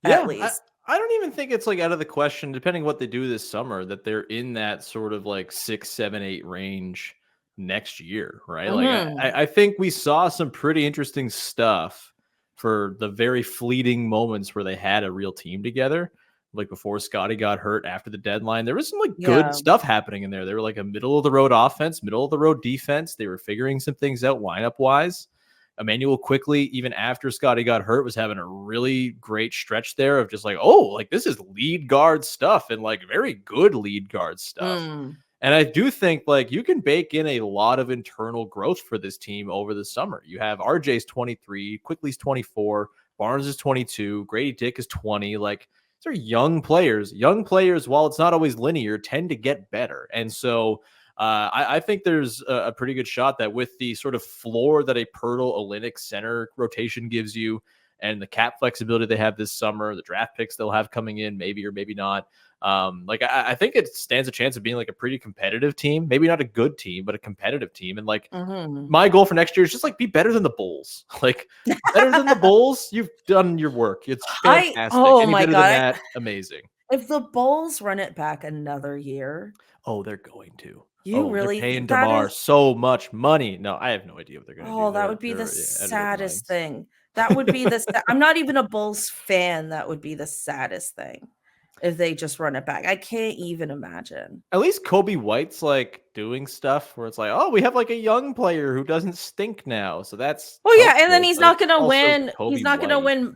Yeah, at least. I don't even think it's like out of the question, depending what they do this summer, that they're in that sort of like 6, 7, 8 range next year, right? Like I think we saw some pretty interesting stuff for the very fleeting moments where they had a real team together. Like before Scottie got hurt after the deadline, there was some like good stuff happening in there. They were like a middle of the road offense, middle of the road defense. They were figuring some things out lineup wise. Emmanuel quickly, even after Scottie got hurt, was having a really great stretch there of just like, like this is lead guard stuff and like very good lead guard stuff. And I do think like you can bake in a lot of internal growth for this team over the summer. You have RJ's 23, Quickly's 24, Barnes is 22, Grady Dick is 20. Like these are young players. Young players, while it's not always linear, tend to get better. And so I think there's a pretty good shot that with the sort of floor that a Pirtle, Olynyk center rotation gives you and the cap flexibility they have this summer, the draft picks they'll have coming in, maybe or maybe not. I think it stands a chance of being like a pretty competitive team, maybe not a good team, but a competitive team. And like my goal for next year is just like be better than the Bulls, like better than the Bulls. You've done your work. It's fantastic. My God. That, amazing. If the Bulls run it back another year. Oh, they're going to. Really they're paying DeMar so much money. No, I have no idea what they're going to do. Oh, that would be the saddest thing. That would be I'm not even a Bulls fan. That would be the saddest thing if they just run it back. I can't even imagine. At least Kobe White's like doing stuff where it's like, we have like a young player who doesn't stink now. So that's and then he's not going to win. He's not going to win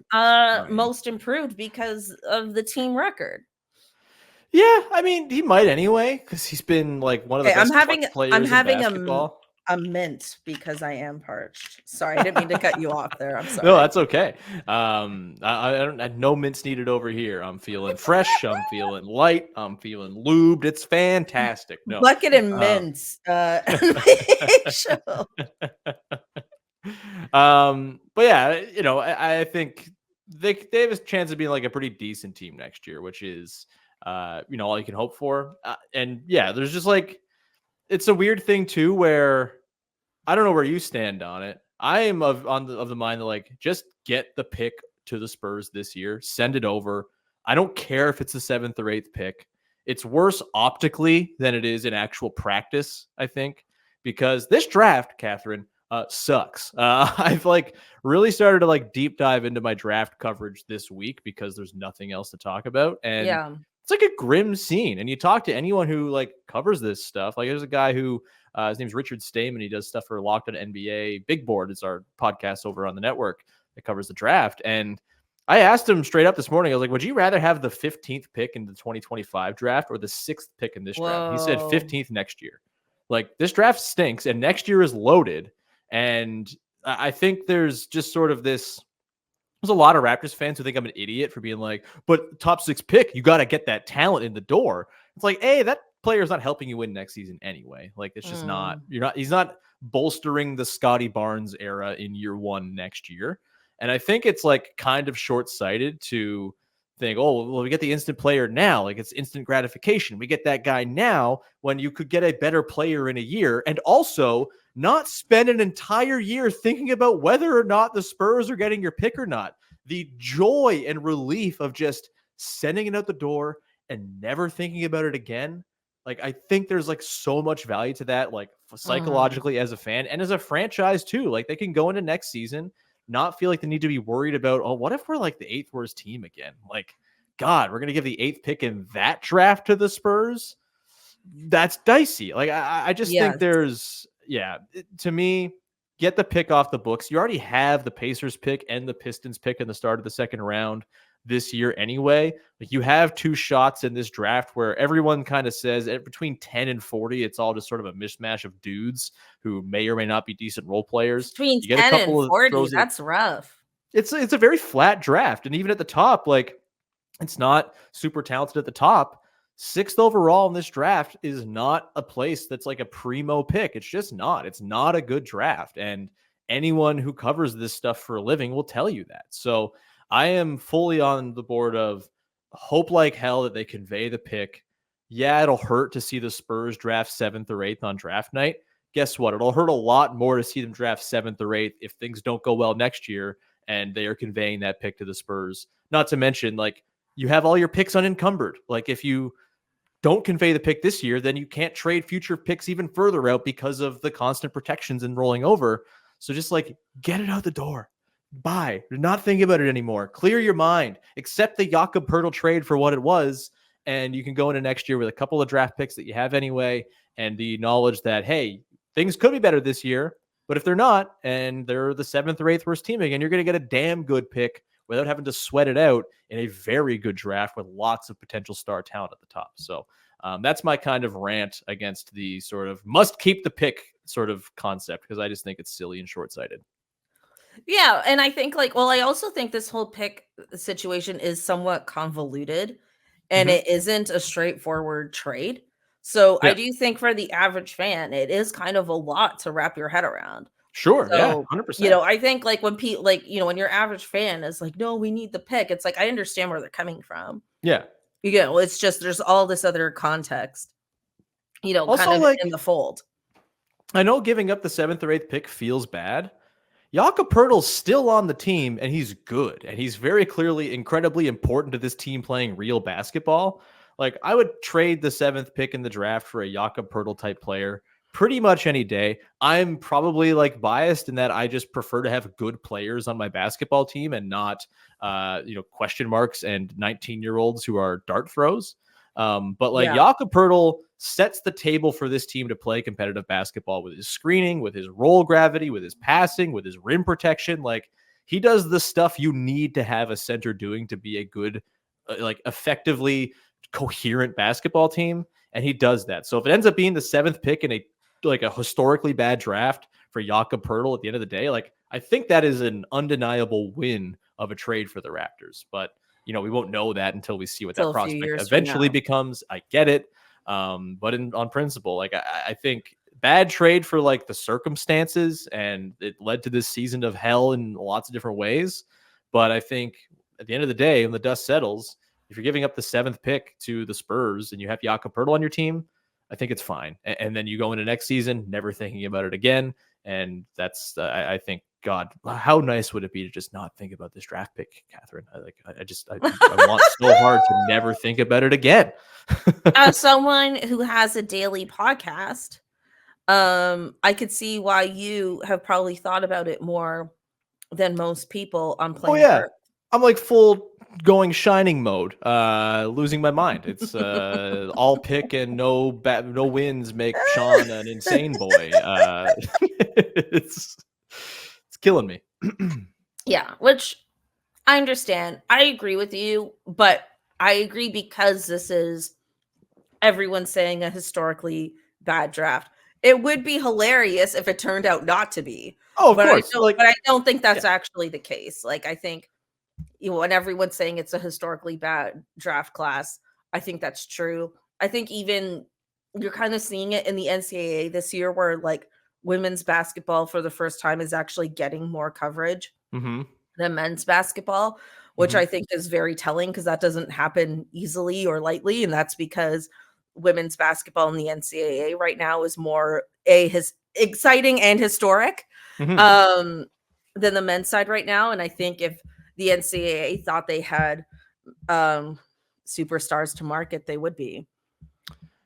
most improved because of the team record. Yeah, I mean, he might anyway because he's been like one of the best players in basketball. A mint because I am parched. Sorry, I didn't mean to cut you off there. I'm sorry. No, that's okay. I no mints needed over here. I'm feeling fresh. I'm feeling light. I'm feeling lubed. It's fantastic. No, bucket and mints. But yeah, I think they have a chance of being like a pretty decent team next year, which is all you can hope for. And yeah, there's just like, it's a weird thing too, where I don't know where you stand on it. I am of the mind that like, just get the pick to the Spurs this year, send it over. I don't care if it's the 7th or 8th pick. It's worse optically than it is in actual practice, I think, because this draft, Catherine, sucks. I've like really started to like deep dive into my draft coverage this week because there's nothing else to talk about. And it's like a grim scene. And you talk to anyone who like covers this stuff. Like there's a guy who his name's Richard Stamen. He does stuff for Locked On NBA. Big Board is our podcast over on the network. that covers the draft. And I asked him straight up this morning, I was like, would you rather have the 15th pick in the 2025 draft or the 6th pick in this draft? He said 15th next year. Like, this draft stinks and next year is loaded. And I think there's just sort of this, there's a lot of Raptors fans who think I'm an idiot for being like, but top 6 pick, you got to get that talent in the door. It's like, hey, that player's not helping you win next season anyway. Like, it's just not, he's not bolstering the Scotty Barnes era in year 1 next year. And I think it's like kind of short-sighted to think, oh, well, we get the instant player now. Like, it's instant gratification. We get that guy now when you could get a better player in a year, and also not spend an entire year thinking about whether or not the Spurs are getting your pick or not. The joy and relief of just sending it out the door and never thinking about it again. Like, I think there's like so much value to that, like psychologically as a fan and as a franchise too. Like, they can go into next season, not feel like they need to be worried about, oh, what if we're like the 8th worst team again? Like, God, we're going to give the 8th pick in that draft to the Spurs. That's dicey. Like, I just think there's, to me, get the pick off the books. You already have the Pacers pick and the Pistons pick in the start of the second round this year anyway. Like, you have 2 shots in this draft where everyone kind of says between 10 and 40, it's all just sort of a mishmash of dudes who may or may not be decent role players. Between you get 10 a couple and 40, of that's rough. It's a very flat draft. And even at the top, like, it's not super talented at the top. 6th overall in this draft is not a place that's like a primo pick. It's just not. It's not a good draft. And anyone who covers this stuff for a living will tell you that. So I am fully on the board of hope like hell that they convey the pick. Yeah, it'll hurt to see the Spurs draft 7th or 8th on draft night. Guess what? It'll hurt a lot more to see them draft 7th or 8th if things don't go well next year and they are conveying that pick to the Spurs. Not to mention, like, you have all your picks unencumbered. Like, if you don't convey the pick this year, then you can't trade future picks even further out because of the constant protections and rolling over. So just like, get it out the door. Bye. You're not thinking about it anymore. Clear your mind. Accept the Jakob Poeltl trade for what it was, and you can go into next year with a couple of draft picks that you have anyway, and the knowledge that, hey, things could be better this year, but if they're not, and they're the 7th or 8th worst team again, you're going to get a damn good pick without having to sweat it out in a very good draft with lots of potential star talent at the top. So that's my kind of rant against the sort of must keep the pick sort of concept, because I just think it's silly and short-sighted. Yeah, and I think I also think this whole pick situation is somewhat convoluted, and it isn't a straightforward trade. So I do think for the average fan, it is kind of a lot to wrap your head around. Sure, so, yeah, 100%. I think when people when your average fan is like, no, we need the pick. It's like, I understand where they're coming from. Yeah. It's just there's all this other context, also, kind of like, in the fold. I know giving up the 7th or 8th pick feels bad. Jakob Poeltl's still on the team, and he's good. And he's very clearly incredibly important to this team playing real basketball. Like, I would trade the 7th pick in the draft for a Jakob Poeltl type player pretty much any day. I'm probably like biased in that I just prefer to have good players on my basketball team and not, question marks and 19-year-olds who are dart throws. But Jakob Poeltl sets the table for this team to play competitive basketball with his screening, with his roll gravity, with his passing, with his rim protection. Like, he does the stuff you need to have a center doing to be a good, effectively coherent basketball team. And he does that. So if it ends up being the 7th pick in a historically bad draft for Jakob Poeltl at the end of the day, I think that is an undeniable win of a trade for the Raptors. But we won't know that until we see what that prospect eventually becomes. I get it. But on principle, I think bad trade for the circumstances, and it led to this season of hell in lots of different ways. But I think at the end of the day, when the dust settles, if you're giving up the 7th pick to the Spurs and you have Jakob Poeltl on your team, I think it's fine. And then you go into next season, never thinking about it again. And that's, I think, God, how nice would it be to just not think about this draft pick, Cathryn? I want so hard to never think about it again. As someone who has a daily podcast, I could see why you have probably thought about it more than most people on planet Earth. I'm full going Shining mode, losing my mind. It's all pick and no wins make Sean an insane boy. It's killing me. Yeah, which I understand. I agree with you, but I agree because this is everyone saying a historically bad draft. It would be hilarious if it turned out not to be, Oh, of course. Like, but I don't think yeah. that's actually the case. Like, I think, when everyone's saying it's a historically bad draft class, I think that's true. I think even you're kind of seeing it in the NCAA this year where like women's basketball for the first time is actually getting more coverage Mm-hmm. than men's basketball, which Mm-hmm. I think is very telling because that doesn't happen easily or lightly. And that's because women's basketball in the NCAA right now is more his exciting and historic Mm-hmm. um, than the men's side right now. And I think if the NCAA thought they had um, superstars to market, they would be.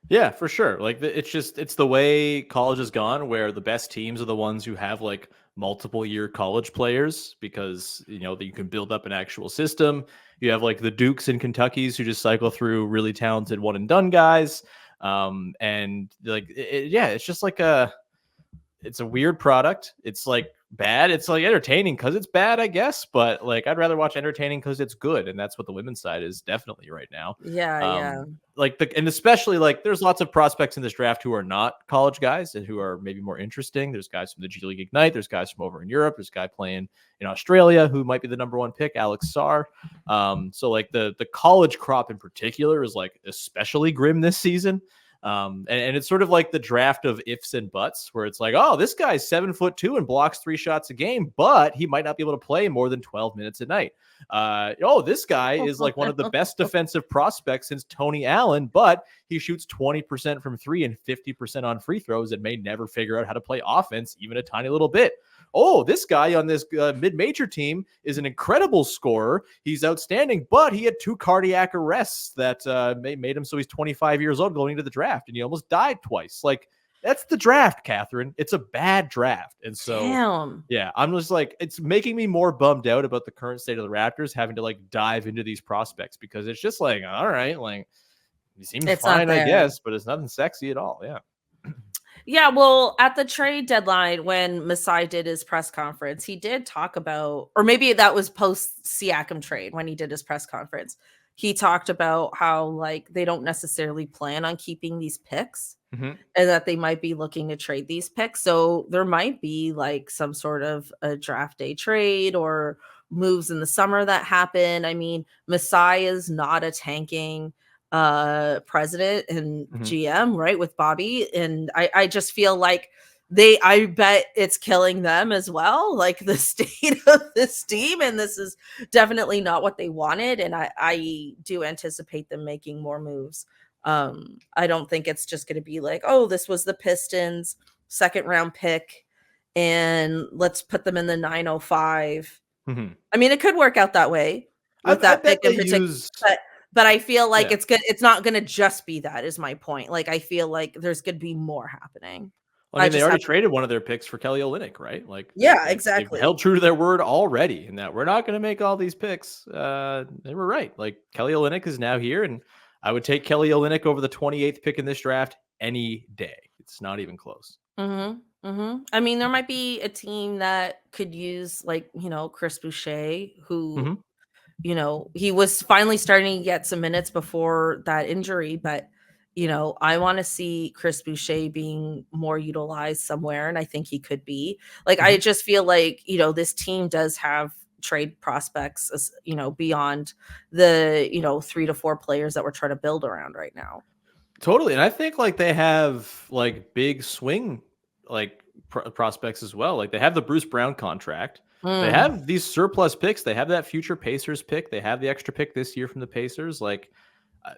Yeah, for sure. Like it's the way college has gone, where the best teams are the ones who have like multiple year college players because that you can build up an actual system. You have like the Dukes and Kentuckys who just cycle through really talented one and done guys. And like yeah, it's just like it's a weird product. It's like bad. It's like entertaining because it's bad, I guess. But like, I'd rather watch entertaining because it's good, and that's what the women's side is definitely right now. Yeah, yeah. Like and especially like, there's lots of prospects in this draft who are not college guys and who are maybe more interesting. There's guys from the G League Ignite. There's guys from over in Europe. There's a guy playing in Australia who might be the number one pick, Alex Sarr. So like the college crop in particular is like especially grim this season. And it's sort of like the draft of ifs and buts, where it's like, oh, this guy's 7'2" and blocks 3 shots a game, but he might not be able to play more than 12 minutes a night. Oh, this guy is like one of the best defensive prospects since Tony Allen, but he shoots 20% from 3 and 50% on free throws and may never figure out how to play offense even a tiny little bit. Oh, this guy on this mid-major team is an incredible scorer. He's outstanding, but he had 2 cardiac arrests that made him so he's 25 years old going into the draft, and he almost died twice. Like, that's the draft, Cathryn. It's a bad draft. And so, Damn. yeah, I'm just like, it's making me more bummed out about the current state of the Raptors having to like dive into these prospects, because it's just like, all right, like, he seems fine, I guess, but it's nothing sexy at all. Yeah. Yeah, well, at the trade deadline, when Masai did his press conference, he did talk about, or maybe that was post Siakam trade when he did his press conference. He talked about how like they don't necessarily plan on keeping these picks Mm-hmm. and that they might be looking to trade these picks. So there might be like some sort of a draft day trade or moves in the summer that happen. I mean, Masai is not a tanking president and Mm-hmm. GM, right, with Bobby. And I just feel like I bet it's killing them as well, like the state of this team. And this is definitely not what they wanted. And I do anticipate them making more moves. I don't think it's just going to be like, oh, this was the Pistons second round pick and let's put them in the 905. Mm-hmm. I mean, it could work out that way with I that bet pick in they particular, use. but I feel like Yeah. it's not going to just be that, is my point. Like, I feel like there's going to be more happening. I I mean, they just already have traded one of their picks for Kelly Olynyk, right? Like Yeah, they've exactly. held true to their word already, in that we're not going to make all these picks. They were right. Like, Kelly Olynyk is now here, and I would take Kelly Olynyk over the 28th pick in this draft any day. It's not even close. I mean, there might be a team that could use like, Chris Boucher, who, Mm-hmm. He was finally starting to get some minutes before that injury, but I want to see Chris Boucher being more utilized somewhere, and I think he could be. Like, Mm-hmm. I just feel like, this team does have trade prospects, beyond the, 3 to 4 players that we're trying to build around right now. Totally. And I think like they have like big swing like prospects as well. Like, they have the Bruce Brown contract. They Mm. have these surplus picks. They have that future Pacers pick. They have the extra pick this year from the Pacers. Like,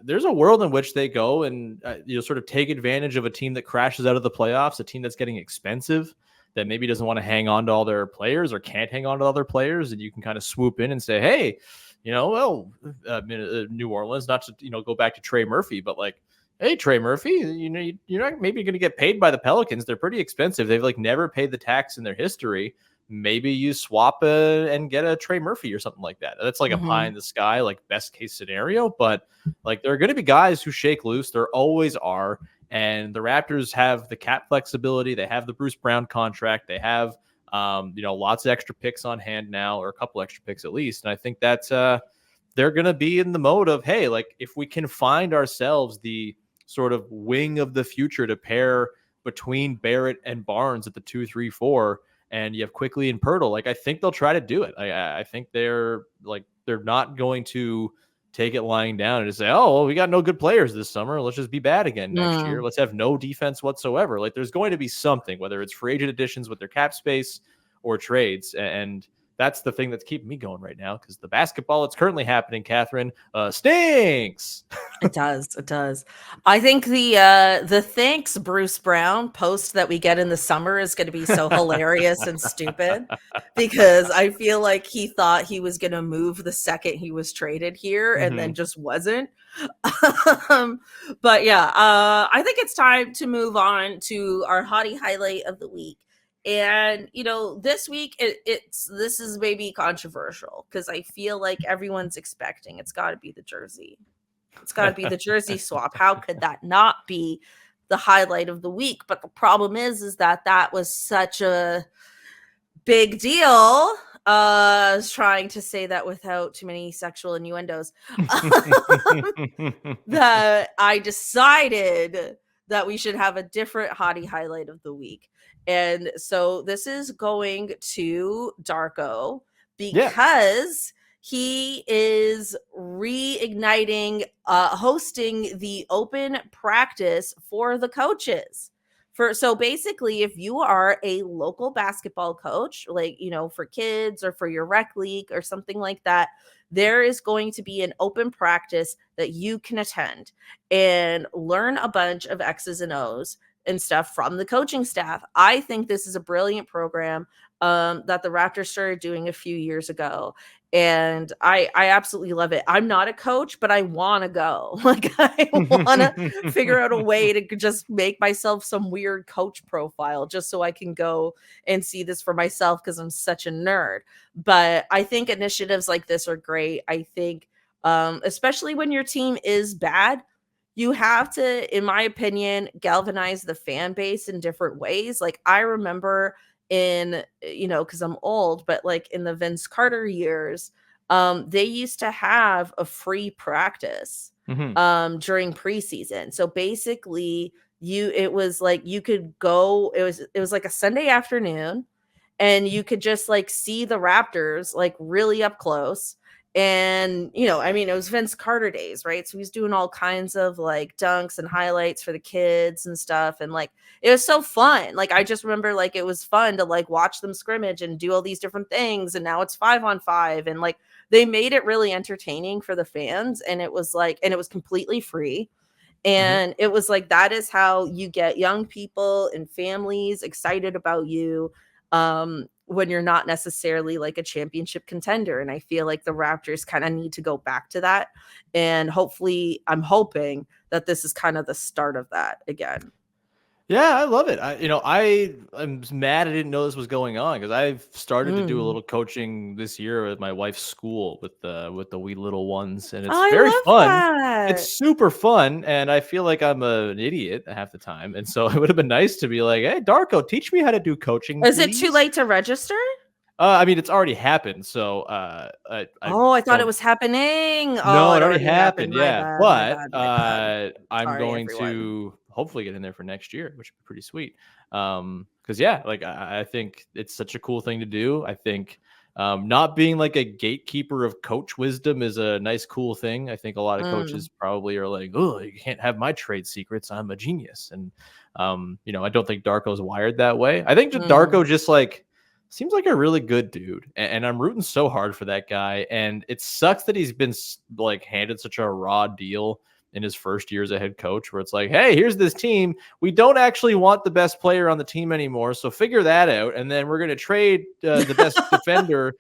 there's a world in which they go and sort of take advantage of a team that crashes out of the playoffs, a team that's getting expensive, that maybe doesn't want to hang on to all their players or can't hang on to all their players, and you can kind of swoop in and say, hey, New Orleans, not to go back to Trey Murphy, but like, hey, Trey Murphy, you're not maybe going to get paid by the Pelicans. They're pretty expensive. They've like never paid the tax in their history. Maybe you swap and get a Trey Murphy or something like that. That's like a pie in the sky, like best case scenario. But like, there are going to be guys who shake loose. There always are. And the Raptors have the cap flexibility. They have the Bruce Brown contract. They have Lots of extra picks on hand now, or a couple extra picks at least. And I think that they're going to be in the mode of, hey, like if we can find ourselves the sort of wing of the future to pair between Barrett and Barnes at the 2, 3, 4, and you have Quickly and Pirtle, like I think they'll try to do it. I think they're not going to take it lying down and just say, oh, well, we got no good players this summer. Let's just be bad again next year. Let's have no defense whatsoever. Like there's going to be something, whether it's free agent additions with their cap space or trades. And that's the thing that's keeping me going right now, because the basketball that's currently happening, Cathryn, stinks. It does. It does. I think the thanks Bruce Brown post that we get in the summer is going to be so hilarious and stupid, because I feel like he thought he was going to move the second he was traded here and then just wasn't. But yeah, I think it's time to move on to our Hottie Highlight of the week. And this week this is maybe controversial, because I feel like everyone's expecting it's got to be the jersey. It's got to be the jersey swap. How could that not be the highlight of the week? But the problem is that was such a big deal. I was trying to say that without too many sexual innuendos. That I decided that we should have a different Hottie Highlight of the week. And so this is going to Darko, because he is reigniting, hosting the open practice for the coaches. So basically, if you are a local basketball coach, like, for kids or for your rec league or something like that, there is going to be an open practice that you can attend and learn a bunch of X's and O's and stuff from the coaching staff. I think this is a brilliant program that the Raptors started doing a few years ago. And I absolutely love it. I'm not a coach, but I want to go. Like, I want to figure out a way to just make myself some weird coach profile just so I can go and see this for myself, because I'm such a nerd. But I think initiatives like this are great. I think, especially when your team is bad, you have to, in my opinion, galvanize the fan base in different ways. Like, I remember because I'm old, but like in the Vince Carter years, they used to have a free practice during preseason. So basically it was like you could go, it was like a Sunday afternoon, and you could just like see the Raptors like really up close. And, it was Vince Carter days, right? So he's doing all kinds of like dunks and highlights for the kids and stuff. And like, it was so fun. Like, I just remember like, it was fun to like watch them scrimmage and do all these different things. And now it's 5-on-5. And like, they made it really entertaining for the fans. And it was like, and it was completely free. And it was like, that is how you get young people and families excited about you. When you're not necessarily like a championship contender. And I feel like the Raptors kind of need to go back to that. And hopefully, I'm hoping that this is kind of the start of that again. Yeah, I love it. I'm mad I didn't know this was going on, because I've started to do a little coaching this year at my wife's school with the wee little ones, and it's very fun. That. It's super fun, and I feel like I'm an idiot half the time. And so it would have been nice to be like, "Hey, Darko, teach me how to do coaching." Is it too late to register? It's already happened. So I thought it was happening. No, it already happened. Yeah, but I'm going to hopefully get in there for next year, which would be pretty sweet. Because I think it's such a cool thing to do. I think not being like a gatekeeper of coach wisdom is a nice, cool thing. I think a lot of coaches probably are like, "Oh, you can't have my trade secrets. I'm a genius." And I don't think Darko's wired that way. I think Darko just like seems like a really good dude, and I'm rooting so hard for that guy. And it sucks that he's been like handed such a raw deal in his first year as a head coach, where it's like, hey, here's this team. We don't actually want the best player on the team anymore, so figure that out. And then we're going to trade the best defender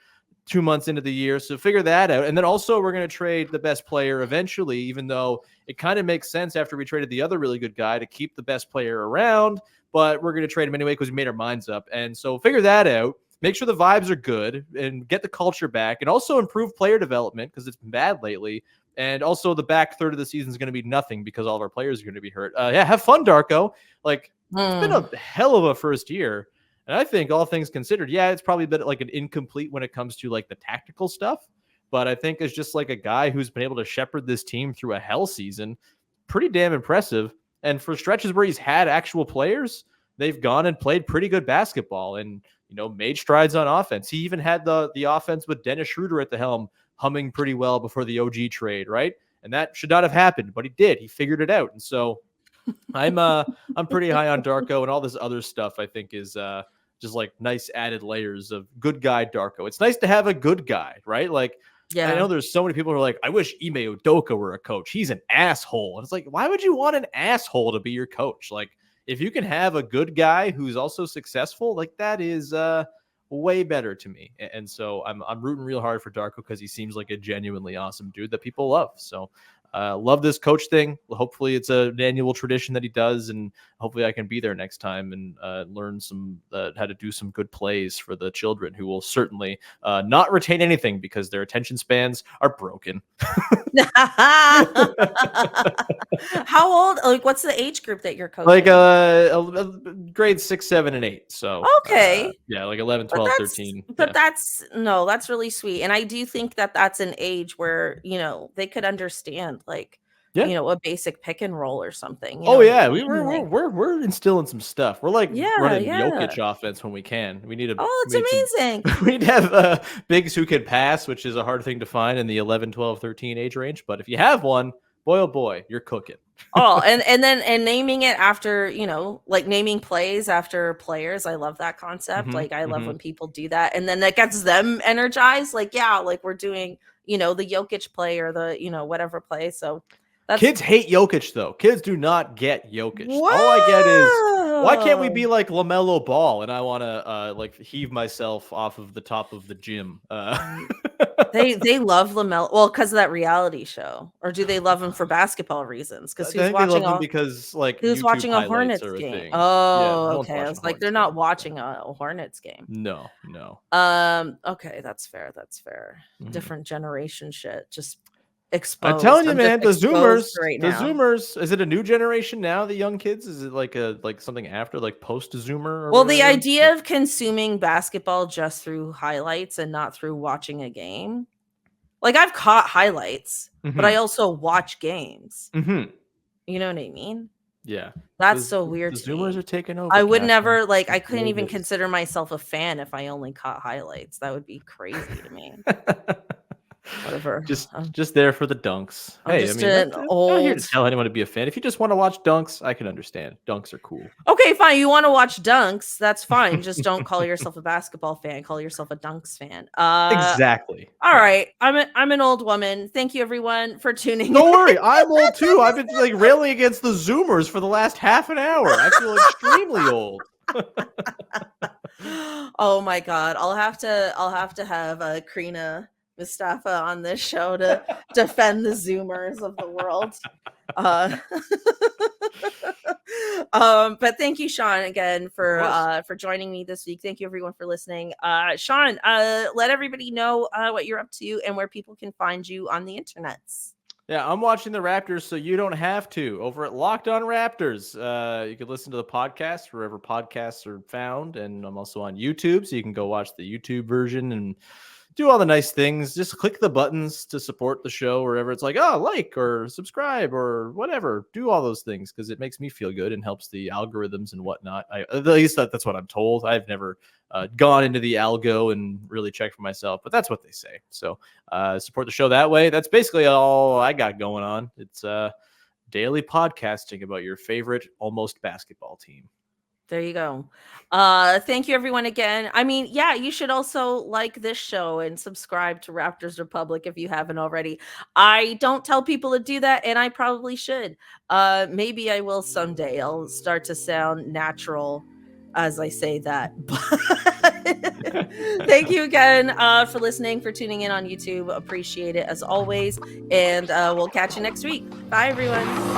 2 months into the year, so figure that out. And then also we're going to trade the best player eventually, even though it kind of makes sense after we traded the other really good guy to keep the best player around, but we're going to trade him anyway because we made our minds up. And so figure that out. Make sure the vibes are good and get the culture back, and also improve player development because it's been bad lately. And also the back third of the season is going to be nothing because all of our players are going to be hurt. Have fun, Darko. Like, it's been a hell of a first year. And I think all things considered, yeah, it's probably a bit like an incomplete when it comes to like the tactical stuff. But I think it's just like a guy who's been able to shepherd this team through a hell season. Pretty damn impressive. And for stretches where he's had actual players, they've gone and played pretty good basketball and, made strides on offense. He even had the offense with Dennis Schroeder at the helm humming pretty well before the OG trade, right? And that should not have happened, but he did. He figured it out. And so I'm pretty high on Darko, and all this other stuff I think is just like nice added layers of good guy Darko. It's nice to have a good guy, right? Like, I know there's so many people who are like, I wish Ime Udoka were a coach. He's an asshole. And it's like, why would you want an asshole to be your coach? Like, if you can have a good guy who's also successful, like that is way better to me. And so I'm rooting real hard for Darko because he seems like a genuinely awesome dude that people love. So love this coach thing. Hopefully it's an annual tradition that he does, and hopefully I can be there next time and learn some how to do some good plays for the children who will certainly not retain anything because their attention spans are broken. How old? Like, what's the age group that you're coaching? Like grades 6, 7, and 8. So okay, yeah, like 11, 12, 13. But that's really sweet, and I do think that that's an age where they could understand like a basic pick and roll or something. We're instilling some stuff. We're like running Jokic offense when we can. We need it's amazing. We'd have bigs who can pass, which is a hard thing to find in the 11, 12, 13 age range. But if you have one, boy, oh boy, you're cooking. and naming it after, like naming plays after players. I love that concept. Like I love when people do that, and then that gets them energized. Like, like we're doing, the Jokic play or the, whatever play. So kids hate Jokic though. Kids do not get Jokic. Whoa! All I get is, why can't we be like LaMelo Ball? And I want to like heave myself off of the top of the gym. They love LaMelo, well, because of that reality show, or do they love him for basketball reasons? Because who's watching him because like who's watching a Hornets game? Oh, okay. I was like, they're not watching a Hornets game. No. Okay, that's fair. Different generation shit. Just exposed. I'm telling you, man, the Zoomers, Zoomers. Is it a new generation now? The young kids? Is it like something after like post Zoomer? Well, the idea of consuming basketball just through highlights and not through watching a game. Like I've caught highlights, but I also watch games. You know what I mean? Yeah, that's so weird. The Zoomers are taking over. I would never like. I couldn't even consider myself a fan if I only caught highlights. That would be crazy to me. Whatever. Just there for the dunks. I'm not here to tell anyone to be a fan. If you just want to watch dunks, I can understand. Dunks are cool. Okay, fine. You want to watch dunks? That's fine. Just don't call yourself a basketball fan. Call yourself a dunks fan. Exactly. All right. I'm an old woman. Thank you, everyone, for tuning in. Don't worry. I'm old too. I've been like railing against the Zoomers for the last half an hour. I feel extremely old. Oh my God. I'll have to have Karina Mustafa on this show to defend the Zoomers of the world. But thank you, Sean, again for joining me this week. Thank you, everyone, for listening. Sean, let everybody know what you're up to and where people can find you on the internets. Yeah, I'm watching the Raptors, so you don't have to. Over at Locked On Raptors, you can listen to the podcast wherever podcasts are found, and I'm also on YouTube, so you can go watch the YouTube version and do all the nice things. Just click the buttons to support the show wherever it's like, like or subscribe or whatever. Do all those things because it makes me feel good and helps the algorithms and whatnot. At least that's what I'm told. I've never gone into the algo and really checked for myself, but that's what they say. So support the show that way. That's basically all I got going on. It's daily podcasting about your favorite almost basketball team. There you go. Thank you, everyone, again. I mean, yeah, you should also like this show and subscribe to Raptors Republic if you haven't already. I don't tell people to do that, and I probably should. Maybe I will someday. I'll start to sound natural as I say that. Thank you again for listening, for tuning in on YouTube. Appreciate it as always. And we'll catch you next week. Bye, everyone.